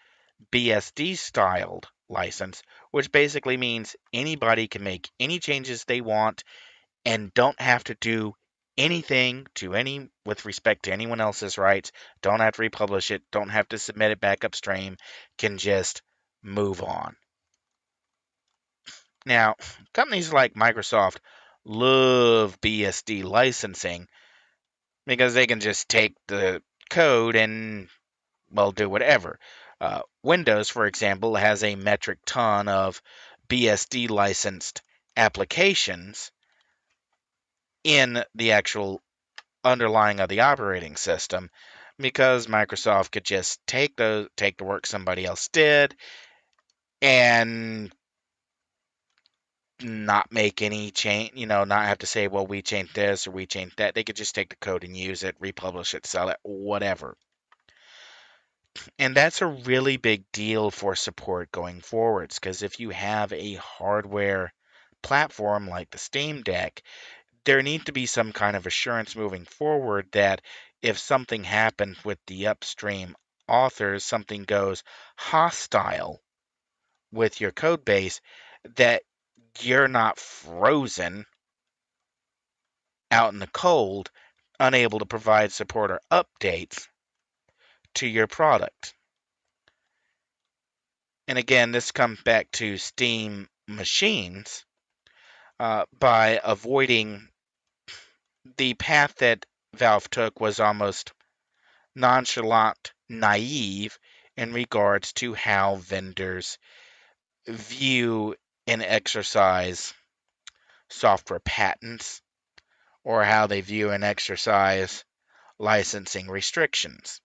BSD styled license, which basically means anybody can make any changes they want and don't have to do anything to any with respect to anyone else's rights, don't have to republish it, don't have to submit it back upstream, can just move on. Now, companies like Microsoft love BSD licensing because they can just take the code and, well, do whatever. Windows, for example, has a metric ton of BSD licensed applications in the actual underlying of the operating system because Microsoft could just take the work somebody else did and not make any change, not have to say, well, we changed this or we changed that. They could just take the code and use it, republish it, sell it, whatever. And that's a really big deal for support going forwards, because if you have a hardware platform like the Steam Deck, there needs to be some kind of assurance moving forward that if something happens with the upstream authors, something goes hostile with your code base, that you're not frozen out in the cold, unable to provide support or updates to your product. And again, this comes back to Steam machines. By avoiding the path that Valve took was almost nonchalant, naive in regards to how vendors view and exercise software patents, or how they view and exercise licensing restrictions.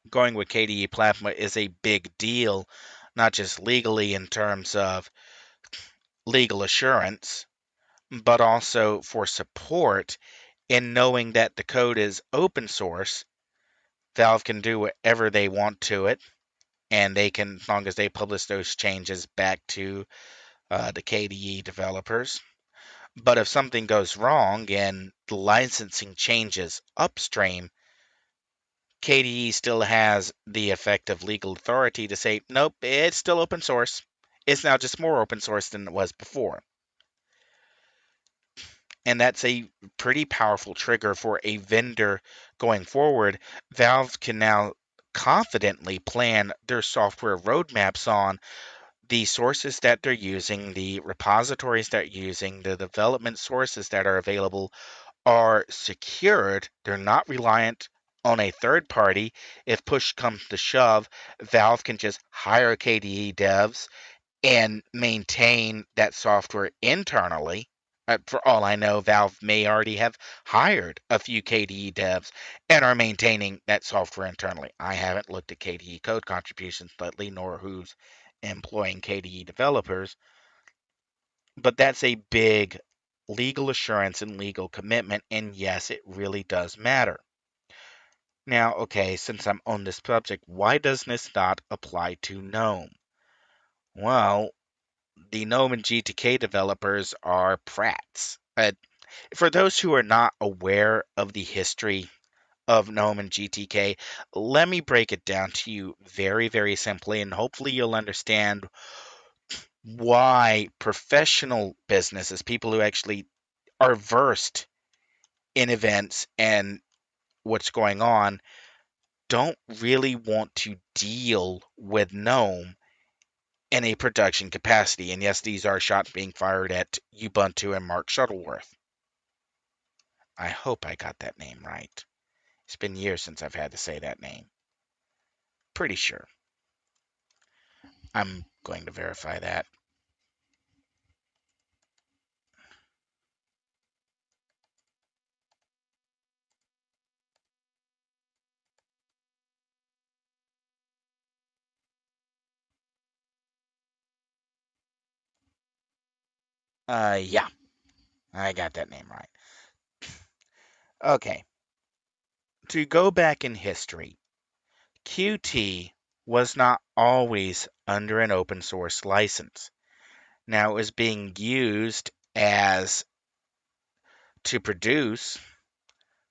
Going with KDE Plasma is a big deal, not just legally in terms of legal assurance, but also for support in knowing that the code is open source. Valve can do whatever they want to it, and they can, as long as they publish those changes back to the KDE developers. But if something goes wrong and the licensing changes upstream, KDE still has the effective legal authority to say, nope, it's still open source. It's now just more open source than it was before. And that's a pretty powerful trigger for a vendor going forward. Valve can now confidently plan their software roadmaps on the sources that they're using, the repositories that they're using, the development sources that are available are secured. They're not reliant on a third party. If push comes to shove, Valve can just hire KDE devs and maintain that software internally. For all I know, Valve may already have hired a few KDE devs and are maintaining that software internally. I haven't looked at KDE code contributions lately, nor who's employing KDE developers, but that's a big legal assurance and legal commitment, and yes, it really does matter. Now, okay, since I'm on this subject, why does this not apply to GNOME? Well, the GNOME and GTK developers are prats. For those who are not aware of the history of GNOME and GTK, let me break it down to you very, very simply, and hopefully you'll understand why professional businesses, people who actually are versed in events and what's going on, don't really want to deal with GNOME in a production capacity. And yes, these are shots being fired at Ubuntu and Mark Shuttleworth. I hope I got that name right. It's been years since I've had to say that name. Pretty sure. I'm going to verify that. Yeah, I got that name right. Okay, to go back in history, Qt was not always under an open source license. Now, it was being used as to produce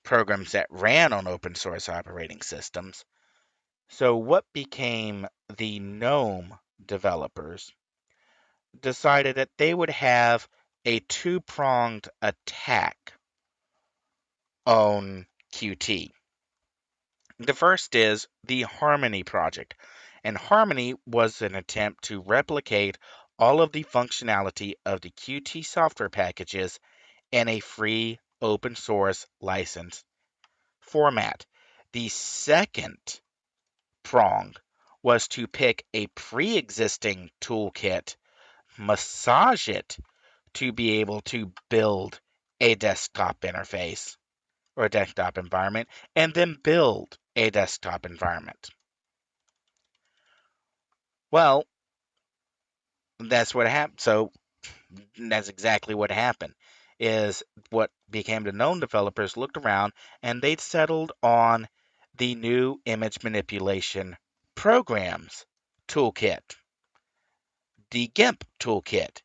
programs that ran on open source operating systems. So, what became the GNOME developers decided that they would have a two-pronged attack on Qt. The first is the Harmony project, and Harmony was an attempt to replicate all of the functionality of the Qt software packages in a free open source license format. The second prong was to pick a pre-existing toolkit, massage it to be able to build a desktop interface or a desktop environment, and then build a desktop environment. Well, That's what happened. So that's exactly what happened. Is what became the known developers looked around and they'd settled on the new image manipulation programs toolkit, the GIMP toolkit,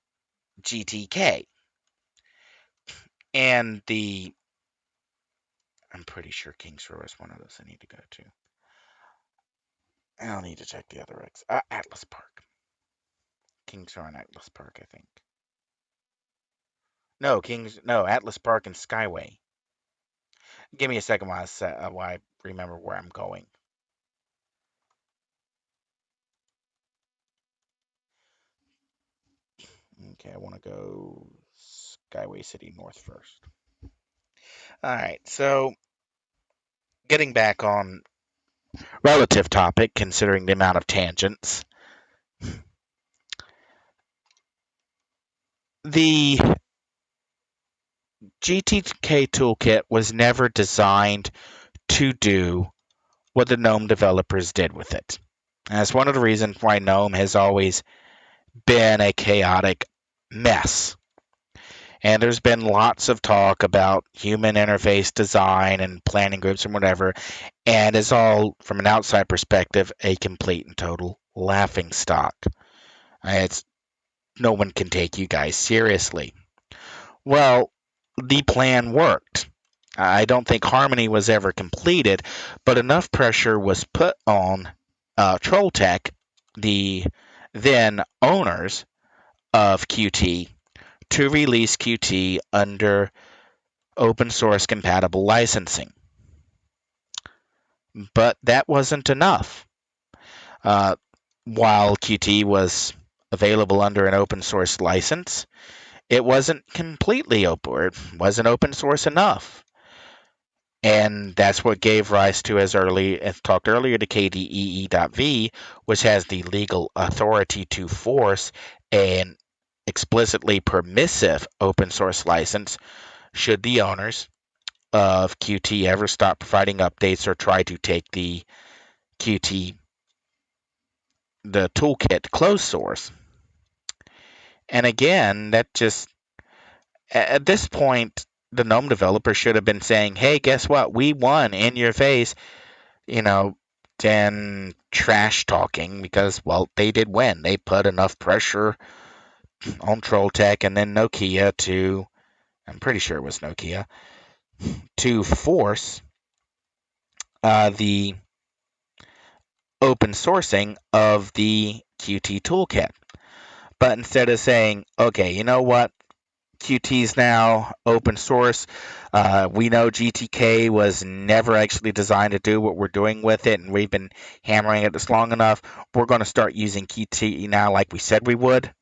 GTK, and the I'm pretty sure King's Row is one of those I need to go to. I'll need to check the other X. Atlas Park. King's Row and Atlas Park, I think. No, Atlas Park and Skyway. Give me a second while I remember where I'm going. Okay, I want to go Skyway City North first. All right, so getting back on relative topic, considering the amount of tangents, the GTK toolkit was never designed to do what the GNOME developers did with it. And that's one of the reasons why GNOME has always been a chaotic mess. And there's been lots of talk about human interface design and planning groups and whatever, and it's all, from an outside perspective, a complete and total laughing stock. It's no one can take you guys seriously. Well, the plan worked. I don't think Harmony was ever completed, but enough pressure was put on Trolltech, the then owners of Qt, to release Qt under open source compatible licensing. But that wasn't enough. Uh, while Qt was available under an open source license, it wasn't completely open, or it wasn't open source enough. And that's what gave rise to, as talked earlier, to KDEE.V, which has the legal authority to force an explicitly permissive open source license should the owners of Qt ever stop providing updates or try to take Qt, the toolkit, closed source. And again, that just, at this point, the GNOME developer should have been saying, hey, guess what? We won in your face, you know, than trash talking because, well, they did win. They put enough pressure on Trolltech and then Nokia to, I'm pretty sure it was Nokia, to force the open sourcing of the Qt toolkit. But instead of saying, okay, you know what? Qt's now open source. We know GTK was never actually designed to do what we're doing with it, and we've been hammering it this long enough. We're going to start using Qt now like we said we would.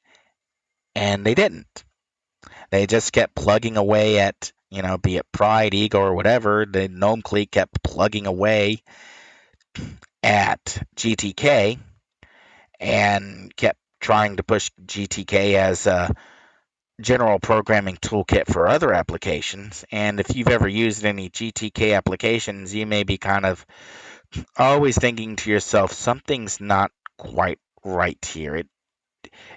And they didn't. They just kept plugging away at, be it Pride, Ego, or whatever. The GNOME clique kept plugging away at GTK and kept trying to push GTK as a general programming toolkit for other applications. And if you've ever used any GTK applications, you may be kind of always thinking to yourself, something's not quite right here.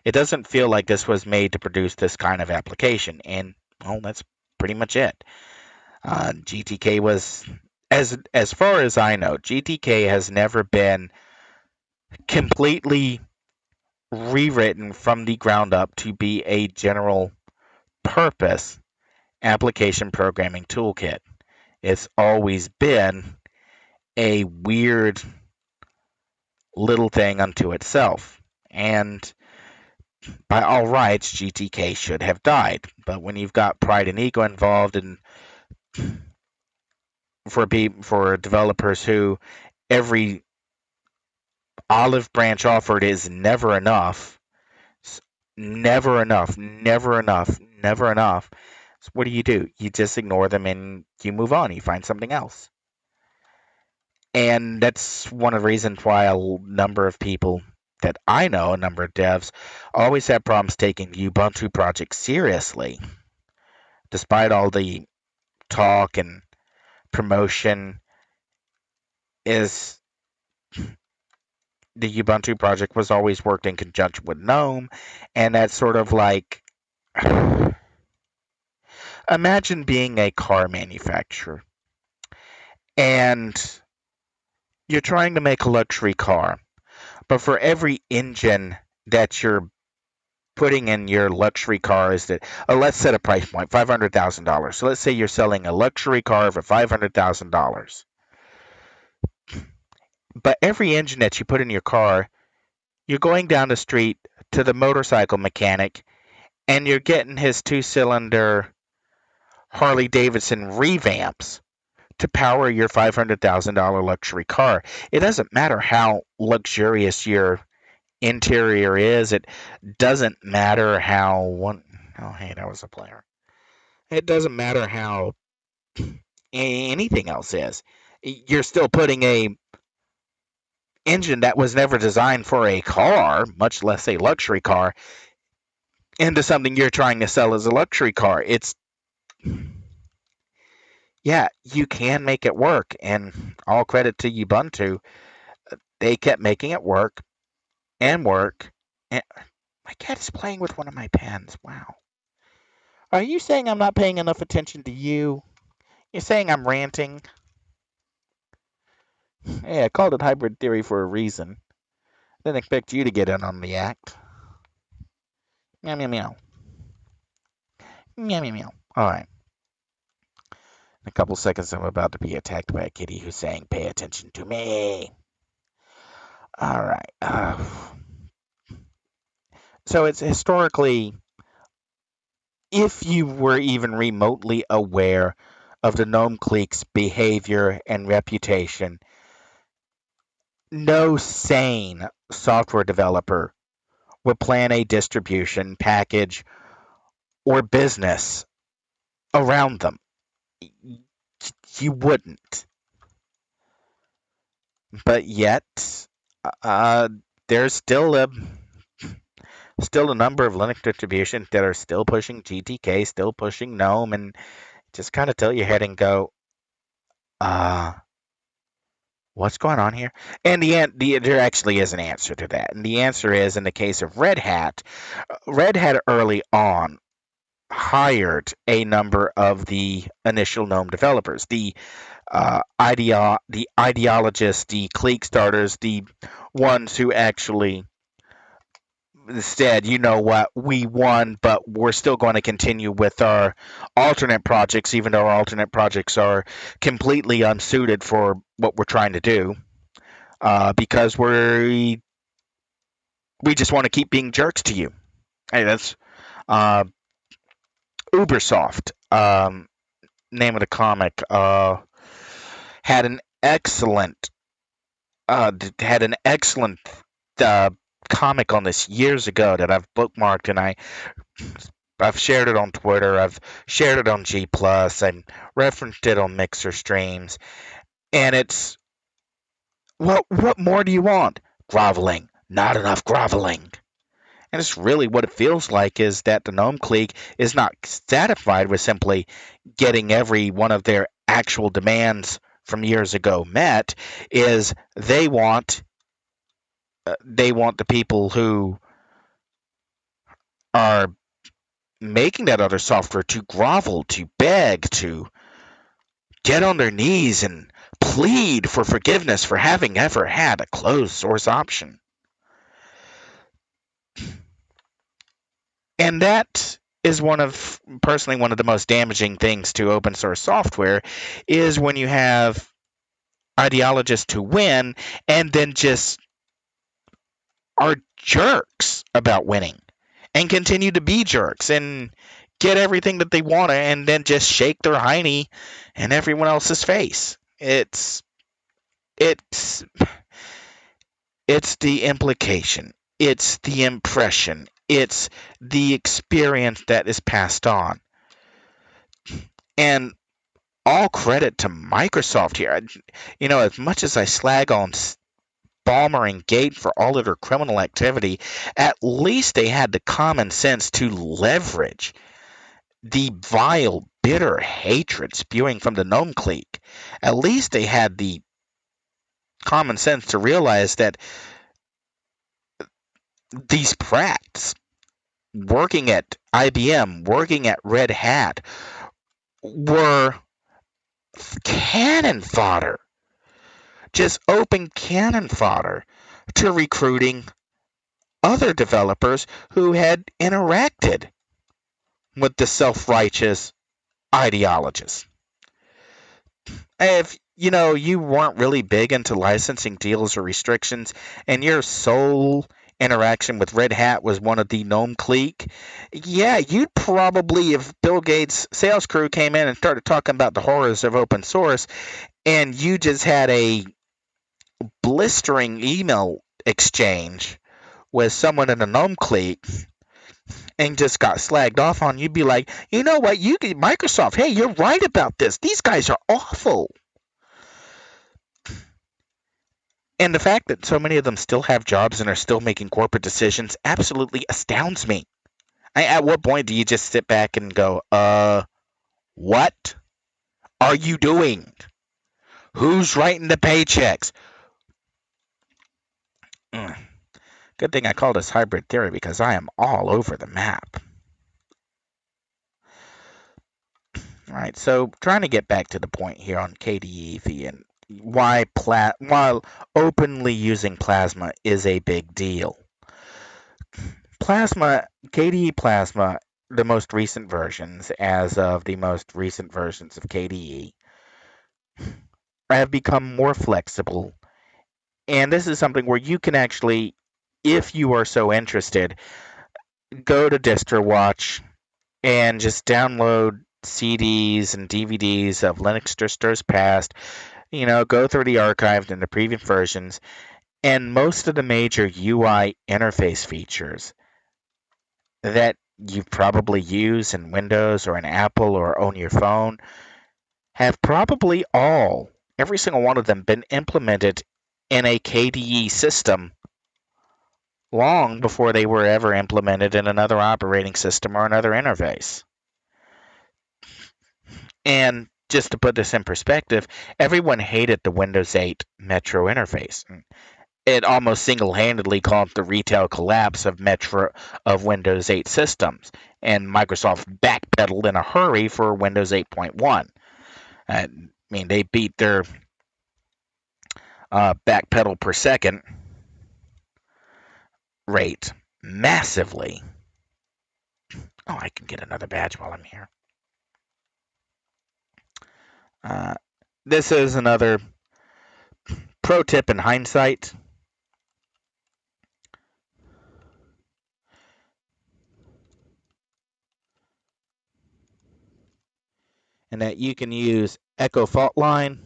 It doesn't feel like this was made to produce this kind of application. And, well, that's pretty much it. GTK was, as far as I know, GTK has never been completely rewritten from the ground up to be a general purpose application programming toolkit. It's always been a weird little thing unto itself. And by all rights, GTK should have died. But when you've got Pride and Ego involved, and for developers who every olive branch offered is never enough, never enough, never enough, never enough. So what do? You just ignore them and you move on. You find something else. And that's one of the reasons why a number of people that I know, a number of devs, always have problems taking the Ubuntu project seriously, despite all the talk and promotion. Is the Ubuntu project was always worked in conjunction with GNOME, and that's sort of like imagine being a car manufacturer and you're trying to make a luxury car, but for every engine that you're putting in your luxury car is that let's set a price point $500,000. So let's say you're selling a luxury car for $500,000. But every engine that you put in your car, you're going down the street to the motorcycle mechanic and you're getting his two-cylinder Harley Davidson revamps to power your $500,000 luxury car. It doesn't matter how luxurious your interior is. It doesn't matter how one. Oh, hey, that was a player. It doesn't matter how anything else is. You're still putting a engine that was never designed for a car, much less a luxury car, into something you're trying to sell as a luxury car. It's yeah, you can make it work, and all credit to Ubuntu. They kept making it work and work. And my cat is playing with one of my pens. Wow. Are you saying I'm not paying enough attention to you? You're saying I'm ranting? Hey, I called it hybrid theory for a reason. Didn't expect you to get in on the act. Meow, meow, meow. Meow, meow, meow. All right. In a couple seconds, I'm about to be attacked by a kitty who's saying, pay attention to me. All right. So it's historically, if you were even remotely aware of the gnome clique's behavior and reputation, no sane software developer would plan a distribution package or business around them. You wouldn't. But yet, uh, there's still a number of Linux distributions that are still pushing GTK, still pushing GNOME, and just kind of tilt your head and go, uh, what's going on here? And there actually is an answer to that. And the answer is in the case of Red Hat early on hired a number of the initial GNOME developers, the ideologists, the clique starters, the ones who actually said, you know what, we won, but we're still going to continue with our alternate projects, even though our alternate projects are completely unsuited for what we're trying to do, because we just want to keep being jerks to you. Hey, that's uh, Ubersoft, name of the comic, had an excellent had an excellent uh, comic on this years ago that I've bookmarked and I've shared it on Twitter. I've shared it on G Plus. I referenced it on Mixer streams, and it's what more do you want? Groveling, not enough groveling. And it's really what it feels like is that the Gnome Clique is not satisfied with simply getting every one of their actual demands from years ago met. Is they want the people who are making that other software to grovel, to beg, to get on their knees and plead for forgiveness for having ever had a closed source option. And that is personally one of the most damaging things to open source software is when you have ideologists who win and then just are jerks about winning and continue to be jerks and get everything that they want and then just shake their hiney in everyone else's face. It's it's the implication. It's the impression. It's the experience that is passed on. And all credit to Microsoft here. You know, as much as I slag on Balmer and Gate for all of their criminal activity, at least they had the common sense to leverage the vile, bitter hatred spewing from the Gnome Clique. At least they had the common sense to realize that these brats working at IBM, working at Red Hat, were cannon fodder, just open cannon fodder to recruiting other developers who had interacted with the self-righteous ideologists. If you weren't really big into licensing deals or restrictions, and your sole interaction with Red Hat was one of the gnome clique, yeah, you'd probably, if Bill Gates' sales crew came in and started talking about the horrors of open source, and you just had a blistering email exchange with someone in a gnome clique and just got slagged off on, you'd be like, you know what, Microsoft, hey, you're right about this. These guys are awful. And the fact that so many of them still have jobs and are still making corporate decisions absolutely astounds me. At what point do you just sit back and go, what are you doing? Who's writing the paychecks? Mm. Good thing I call this hybrid theory because I am all over the map. All right, so trying to get back to the point here on KDEV and while openly using plasma is a big deal. Plasma, KDE Plasma, the most recent versions, as of the most recent versions of KDE, have become more flexible. And this is something where you can actually, if you are so interested, go to DistroWatch and just download CDs and DVDs of Linux distros past, go through the archived and the previous versions, and most of the major UI interface features that you probably use in Windows or in Apple or on your phone have probably every single one of them, been implemented in a KDE system long before they were ever implemented in another operating system or another interface. And just to put this in perspective, everyone hated the Windows 8 Metro interface. It almost single-handedly caused the retail collapse of Windows 8 systems, and Microsoft backpedaled in a hurry for Windows 8.1. I mean, they beat their backpedal per second rate massively. Oh, I can get another badge while I'm here. This is another pro tip in hindsight. And that you can use Echo Fault Line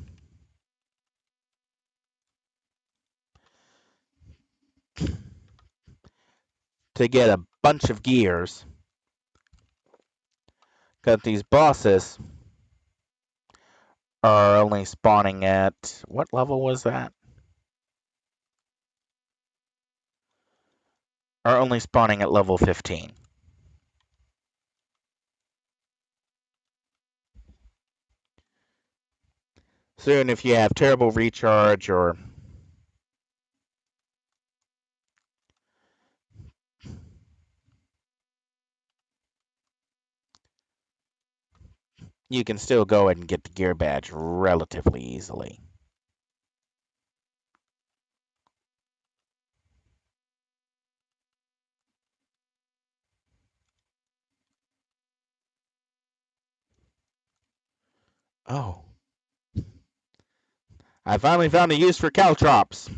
to get a bunch of gears. Because these bosses are only spawning at, what level was that? Are only spawning at level 15. Soon, if you have terrible recharge or you can still go ahead and get the gear badge relatively easily. Oh. I finally found a use for caltrops.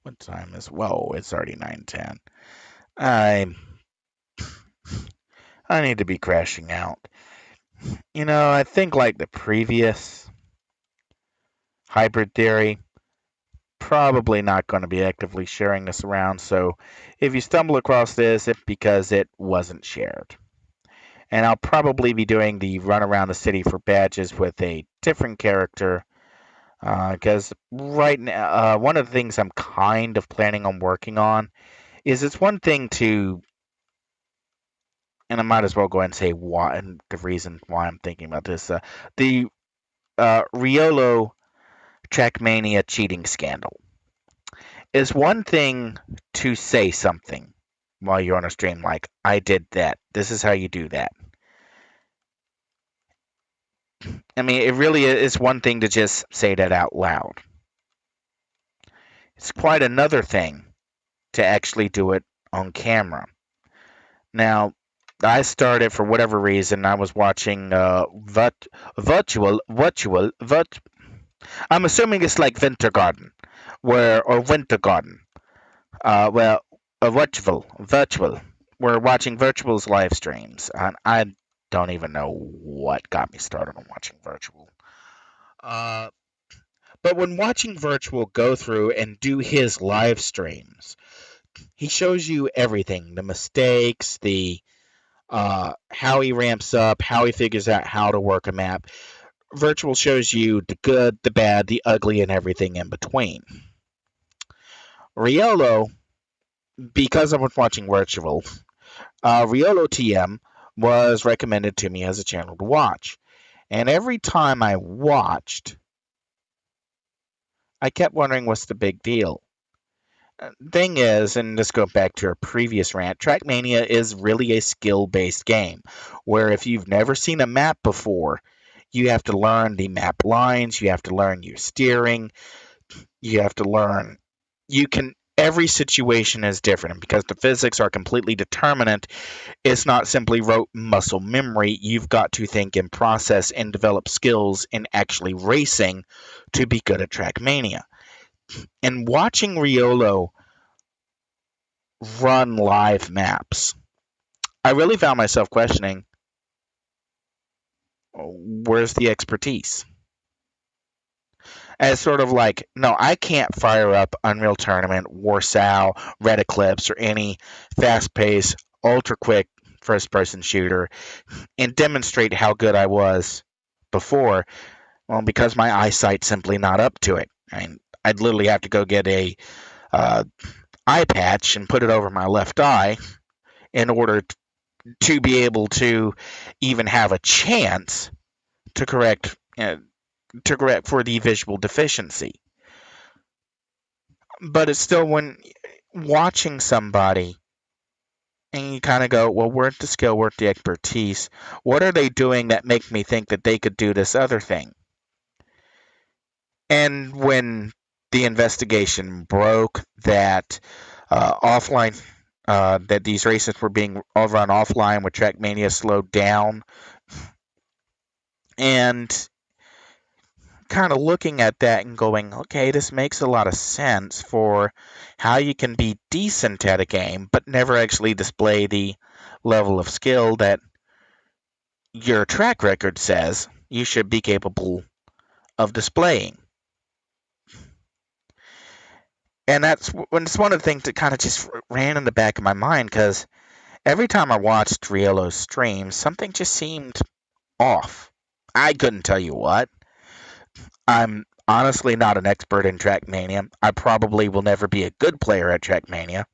What time is? Whoa, it's already 9:10. I I need to be crashing out. I think like the previous hybrid theory, probably not going to be actively sharing this around. So if you stumble across this, it's because it wasn't shared. And I'll probably be doing the run around the city for badges with a different character Because right now, one of the things I'm kind of planning on working on is it's one thing to, and I might as well go ahead and say why, and the reason why I'm thinking about this. The Riolo Trackmania cheating scandal is one thing to say something while you're on a stream, like, I did that. This is how you do that. I mean, it really is one thing to just say that out loud. It's quite another thing to actually do it on camera. Now, I started for whatever reason. I was watching I'm assuming it's like Wintergarten, or Wintergarten. Well, virtual. We're watching virtual's live streams, and I don't even know what got me started on watching virtual. Uh, but when watching virtual go through and do his live streams, he shows you everything: the mistakes, the how he ramps up, how he figures out how to work a map. Virtual shows you the good, the bad, the ugly, and everything in between. Riolo, because I was watching Virtual, Riolo TM was recommended to me as a channel to watch. And every time I watched, I kept wondering what's the big deal. Thing is, and let's go back to our previous rant, Trackmania is really a skill based game where if you've never seen a map before, you have to learn the map lines, you have to learn your steering, you have to learn. Every situation is different. And because the physics are completely determinate, it's not simply rote muscle memory. You've got to think and process and develop skills in actually racing to be good at Trackmania. And watching Riolo run live maps, I really found myself questioning, where's the expertise? As sort of like, no, I can't fire up Unreal Tournament, Warsaw, Red Eclipse, or any fast paced, ultra quick first person shooter and demonstrate how good I was before. Well, because my eyesight's simply not up to it. I mean, I'd literally have to go get a uh, eye patch and put it over my left eye in order to be able to even have a chance to correct for the visual deficiency. But it's still when watching somebody and you kind of go, well, where's the skill, where's the expertise? What are they doing that make me think that they could do this other thing? And when the investigation broke that offline, that these races were being all run offline with Trackmania slowed down, and kind of looking at that and going, okay, this makes a lot of sense for how you can be decent at a game, but never actually display the level of skill that your track record says you should be capable of displaying. And it's one of the things that kind of just ran in the back of my mind because every time I watched Riolo's stream, something just seemed off. I couldn't tell you what. I'm honestly not an expert in Trackmania. I probably will never be a good player at Trackmania.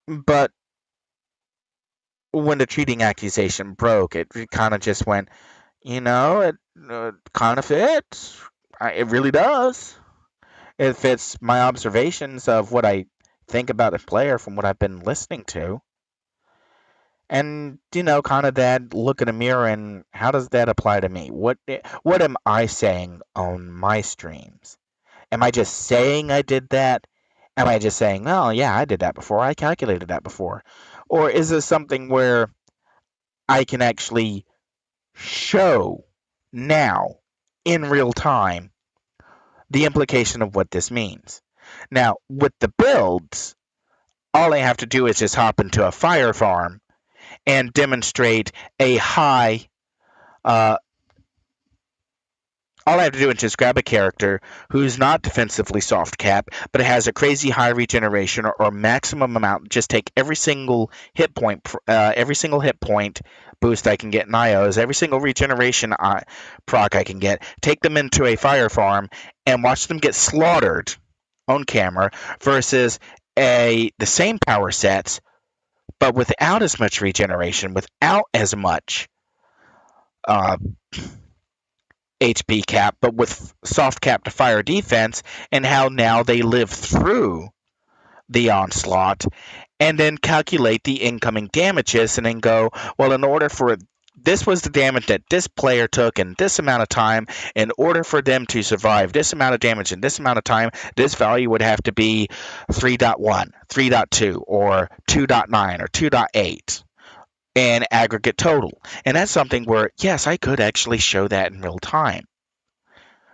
But when the cheating accusation broke, it kind of just went, it kind of fits. It really does. It fits my observations of what I think about a player from what I've been listening to. And, kind of that look in a mirror and how does that apply to me? What am I saying on my streams? Am I just saying I did that? Am I just saying, oh, yeah, I did that before. I calculated that before. Or is this something where I can actually show now in real time the implication of what this means? Now, with the builds, all I have to do is just hop into a fire farm and demonstrate a high uh, all I have to do is just grab a character who's not defensively soft cap, but has a crazy high regeneration or maximum amount. Just take every single hit point boost I can get in IOs, every single regeneration proc I can get, take them into a fire farm, and watch them get slaughtered on camera versus the same power sets, but without as much regeneration, without as much uh, HP cap, but with soft cap to fire defense, and how now they live through the onslaught, and then calculate the incoming damages, and then go, well, in order for this was the damage that this player took in this amount of time. In order for them to survive this amount of damage in this amount of time, this value would have to be 3.1, 3.2, or 2.9, or 2.8 in aggregate total. And that's something where, yes, I could actually show that in real time.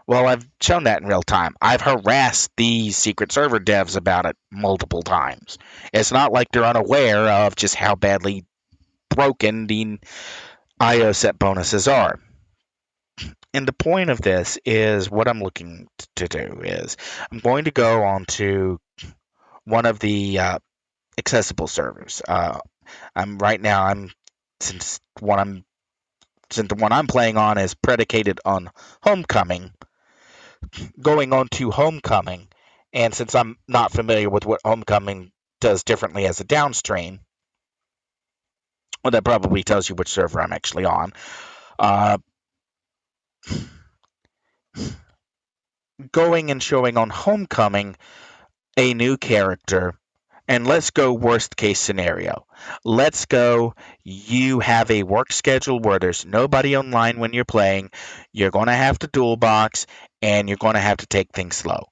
Well, I've shown that in real time. I've harassed the secret server devs about it multiple times. It's not like they're unaware of just how badly broken the IO set bonuses are. And the point of this is what I'm looking to do is I'm going to go on to one of the accessible servers. I'm right now. Since what I'm since the one I'm playing on is predicated on Homecoming, going on to Homecoming, and since I'm not familiar with what Homecoming does differently as a downstream, well, that probably tells you which server I'm actually on. Uh, Going and showing on Homecoming a new character, and let's go worst case scenario. Let's go, you have a work schedule where there's nobody online when you're playing. You're going to have to dual box, and you're going to have to take things slow.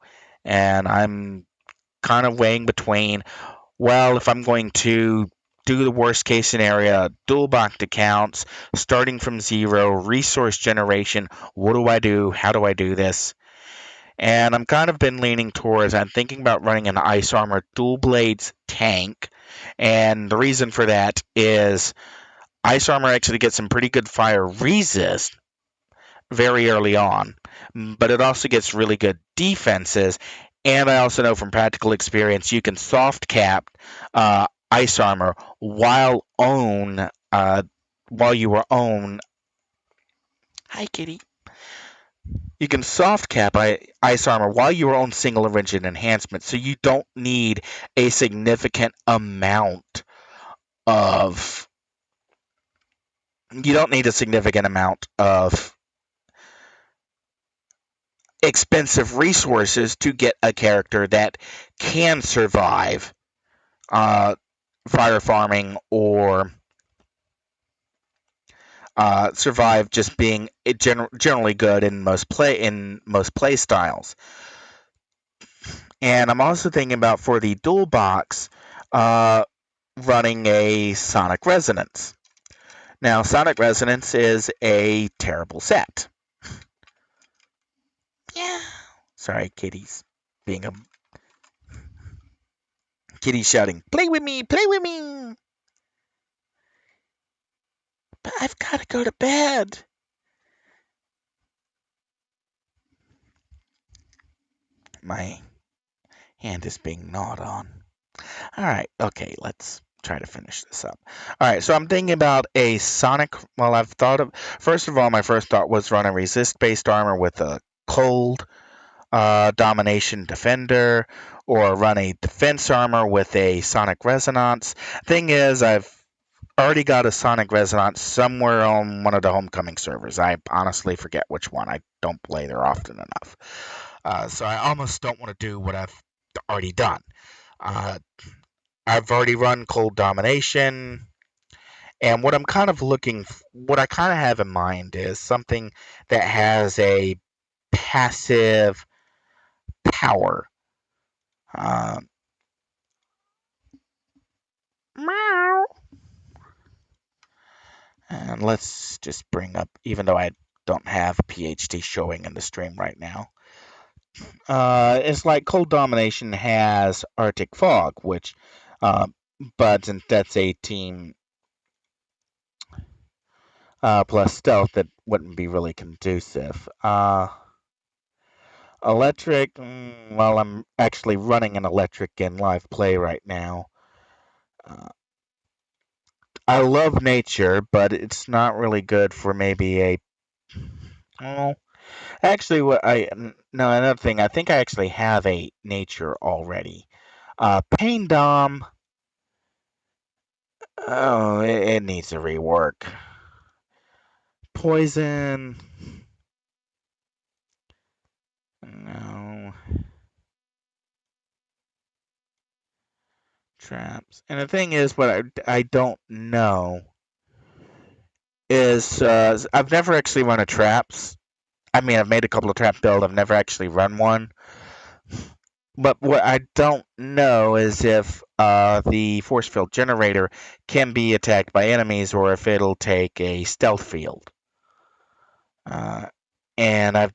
And I'm kind of weighing between, well, if I'm going to do the worst case scenario, dual box accounts, starting from zero, resource generation, what do I do? How do I do this? And I'm kind of been leaning towards, I'm thinking about running an Ice Armor Dual Blades tank. And the reason for that is Ice Armor actually gets some pretty good fire resist very early on, but it also gets really good defenses. And I also know from practical experience you can soft cap Ice Armor while you are own. Hi, kitty. You can soft cap Ice Armor while you are on single engine enhancement, so a significant amount of you don't need a significant amount of expensive resources to get a character that can survive fire farming or survive just being generally good in most play styles. And I'm also thinking about for the dual box, running a Sonic Resonance. Now, Sonic Resonance is a terrible set. Yeah. Sorry, kitties. Being a kitty shouting, "Play with me, play with me!" But I've got to go to bed. My hand is being gnawed on. All right, okay, let's try to finish this up. All right, so I'm thinking about a Sonic. Well, I've thought of. First of all, my first thought was run a resist based armor with a cold domination defender, or run a defense armor with a Sonic Resonance. Thing is, I've already got a Sonic Resonance somewhere on one of the Homecoming servers. I honestly forget which one. I don't play there often enough. So I almost don't want to do what I've already done. Uh, I've already run Cold Domination, and what I kind of have in mind is something that has a passive power. Uh, Meow. And let's just bring up, even though I don't have PhD showing in the stream right now. It's like Cold Domination has Arctic Fog, which, but since that's a team plus stealth, that wouldn't be really conducive. Electric, well, I'm actually running an electric in live play right now. Uh, I love nature, but it's not really good for maybe a. Well, actually, no, another thing. I think I actually have a nature already. Pain Dom. Oh, it needs a rework. Poison. No. Traps. And the thing is, what I don't know is I've never actually run a traps. I mean, I've made a couple of trap builds. I've never actually run one. But what I don't know is if the force field generator can be attacked by enemies or if it'll take a stealth field. Uh, and I've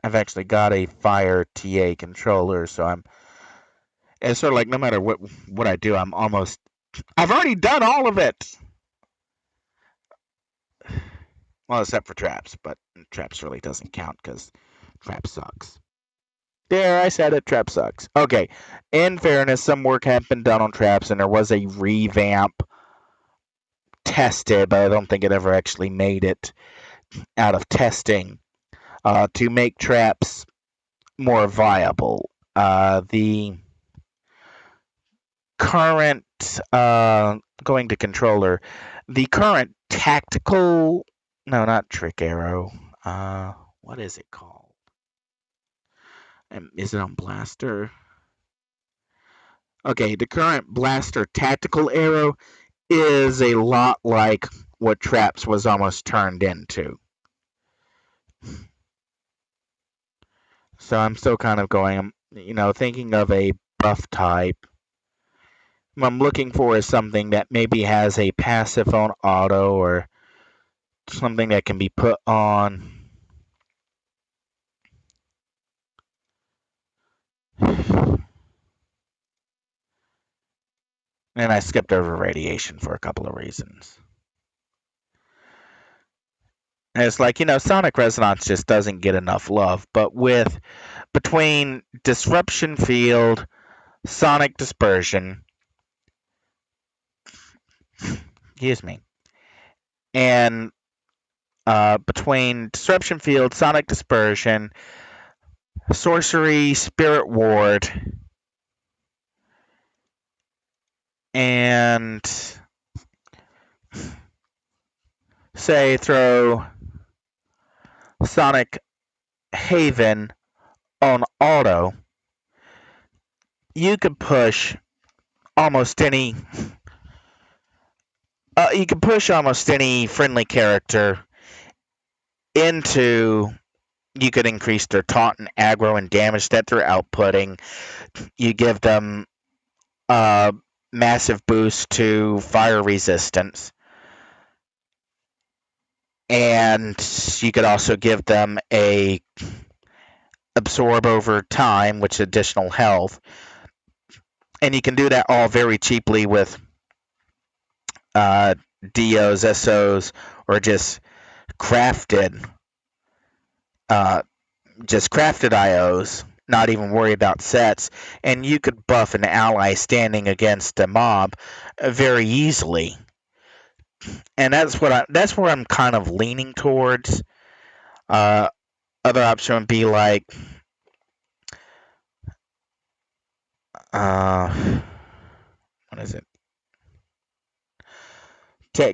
actually got a fire TA controller, so it's sort of like no matter what I do, I've already done all of it. Well, except for traps, but traps really doesn't count because trap sucks. There, I said it. Trap sucks. Okay. In fairness, some work had been done on traps, and there was a revamp tested, but I don't think it ever actually made it out of testing to make traps more viable. The current, going to controller, the current tactical, no, not trick arrow. What is it called? Is it on blaster? Okay, the current blaster tactical arrow is a lot like what traps was almost turned into. So I'm still kind of going, thinking of a buff type. What I'm looking for is something that maybe has a passive on auto or something that can be put on. And I skipped over radiation for a couple of reasons. And it's like, Sonic Resonance just doesn't get enough love. But between Disruption Field, Sonic Dispersion, excuse me, and between Disruption Field, Sonic Dispersion, Sorcery, Spirit Ward, and say throw Sonic Haven on auto, you could push almost any. You can push almost any friendly character into. You could increase their taunt and aggro and damage that they're outputting. You give them a massive boost to fire resistance. And you could also give them a absorb over time, which is additional health. And you can do that all very cheaply with DOs, SOs, or crafted uh, just crafted IOs, not even worry about sets, and you could buff an ally standing against a mob very easily. And that's where I'm kind of leaning towards. Uh, Other option would be like what is it?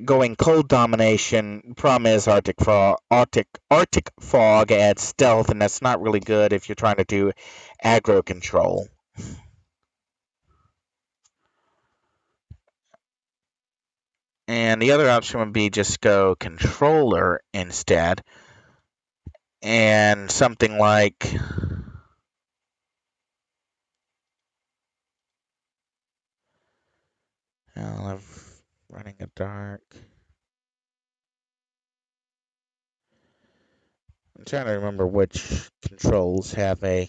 Going cold domination. Problem is Arctic fog adds stealth, and that's not really good if you're trying to do aggro control. And the other option would be just go controller instead. And something like running a dark. I'm trying to remember which controls have a.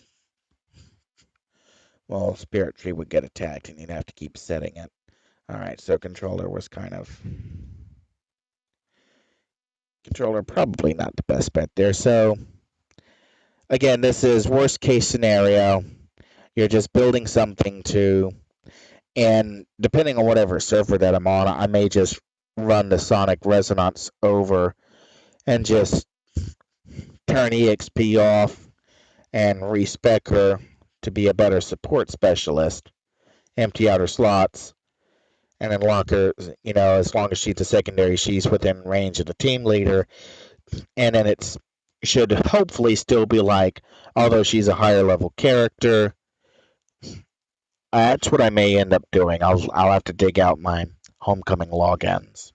Well, Spirit Tree would get attacked, and you'd have to keep setting it. Alright, so controller was kind of. Controller probably not the best bet there. So Again, this is worst case scenario. You're just building something to, and depending on whatever server that I'm on, I may just run the Sonic Resonance over and just turn EXP off and respec her to be a better support specialist, empty out her slots, and then lock her, as long as she's a secondary, she's within range of the team leader, and then it's should hopefully still be like, although she's a higher level character, that's what I may end up doing. I'll have to dig out my homecoming logins.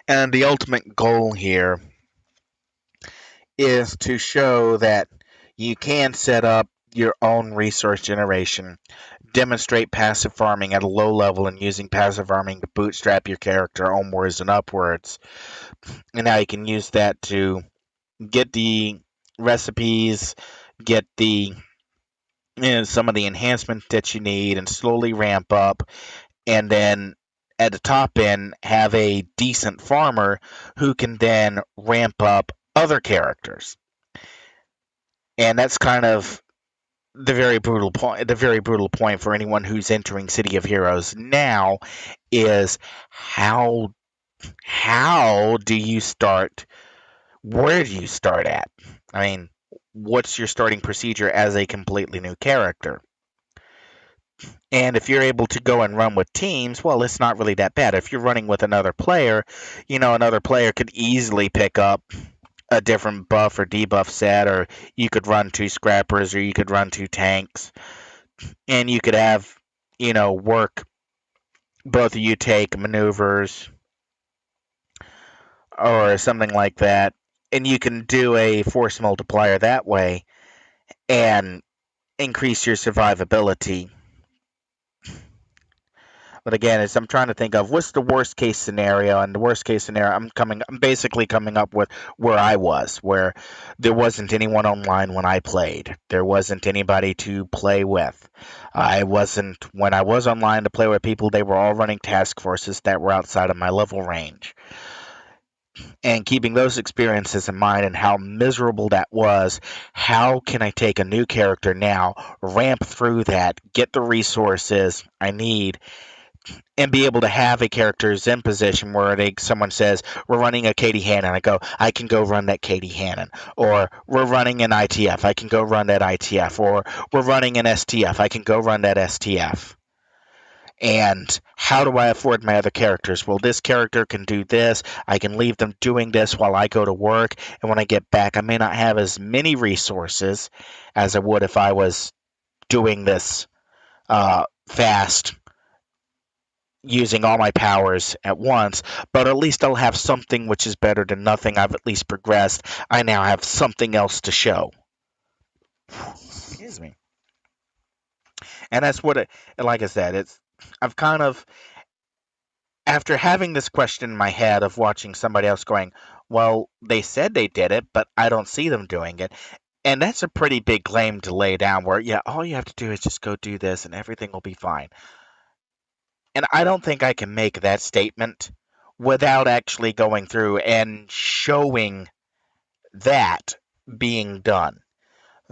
And the ultimate goal here is to show that you can set up your own resource generation, demonstrate passive farming at a low level, and using passive farming to bootstrap your character onwards and upwards. And now you can use that to get the recipes, get the some of the enhancements that you need, and slowly ramp up. And then at the top end, have a decent farmer who can then ramp up other characters. And that's kind of the very brutal point. The very brutal point for anyone who's entering City of Heroes now is how do you start? Where do you start at? I mean, what's your starting procedure as a completely new character? And if you're able to go and run with teams, well, it's not really that bad. If you're running with another player, another player could easily pick up a different buff or debuff set, or you could run two scrappers, or you could run two tanks, and you could have, work both of you take maneuvers or something like that, and you can do a force multiplier that way and increase your survivability. But again, as I'm trying to think of what's the worst case scenario, and the worst case scenario, I'm basically coming up with where I was, where there wasn't anyone online when I played. There wasn't anybody to play with. I wasn't when I was online to play with people. They were all running task forces that were outside of my level range. And keeping those experiences in mind and how miserable that was, how can I take a new character now, ramp through that, get the resources I need, and be able to have a character's in position where someone says, we're running a Katie Hannon. I can go run that Katie Hannon. Or we're running an ITF. I can go run that ITF. Or we're running an STF. I can go run that STF. And how do I afford my other characters? Well, this character can do this. I can leave them doing this while I go to work. And when I get back, I may not have as many resources as I would if I was doing this fast, using all my powers at once, but at least I'll have something which is better than nothing. I've at least progressed. I now have something else to show. Excuse me. And that's what like I said, I've kind of, after having this question in my head of watching somebody else going, well, they said they did it, but I don't see them doing it. And that's a pretty big claim to lay down where, yeah, all you have to do is just go do this and everything will be fine. And I don't think I can make that statement without actually going through and showing that being done.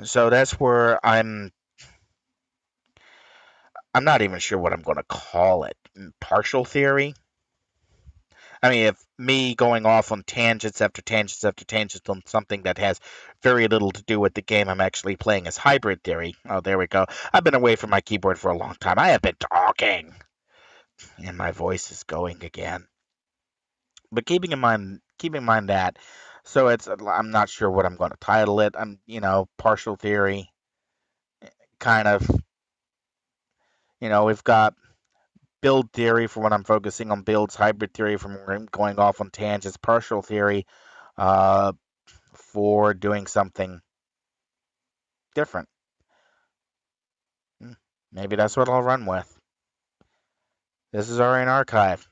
So that's where I'm not even sure what I'm going to call it. Partial theory. I mean, if me going off on tangents after tangents after tangents on something that has very little to do with the game I'm actually playing is hybrid theory. Oh, there we go. I've been away from my keyboard for a long time. I have been talking, and my voice is going again. But keeping in mind that, so I'm not sure what I'm going to title it. Partial theory, kind of. We've got build theory for when I'm focusing on builds, hybrid theory from where I'm going off on tangents, partial theory uh, for doing something different. Hmm, Maybe that's what I'll run with. This is Aurian Archive.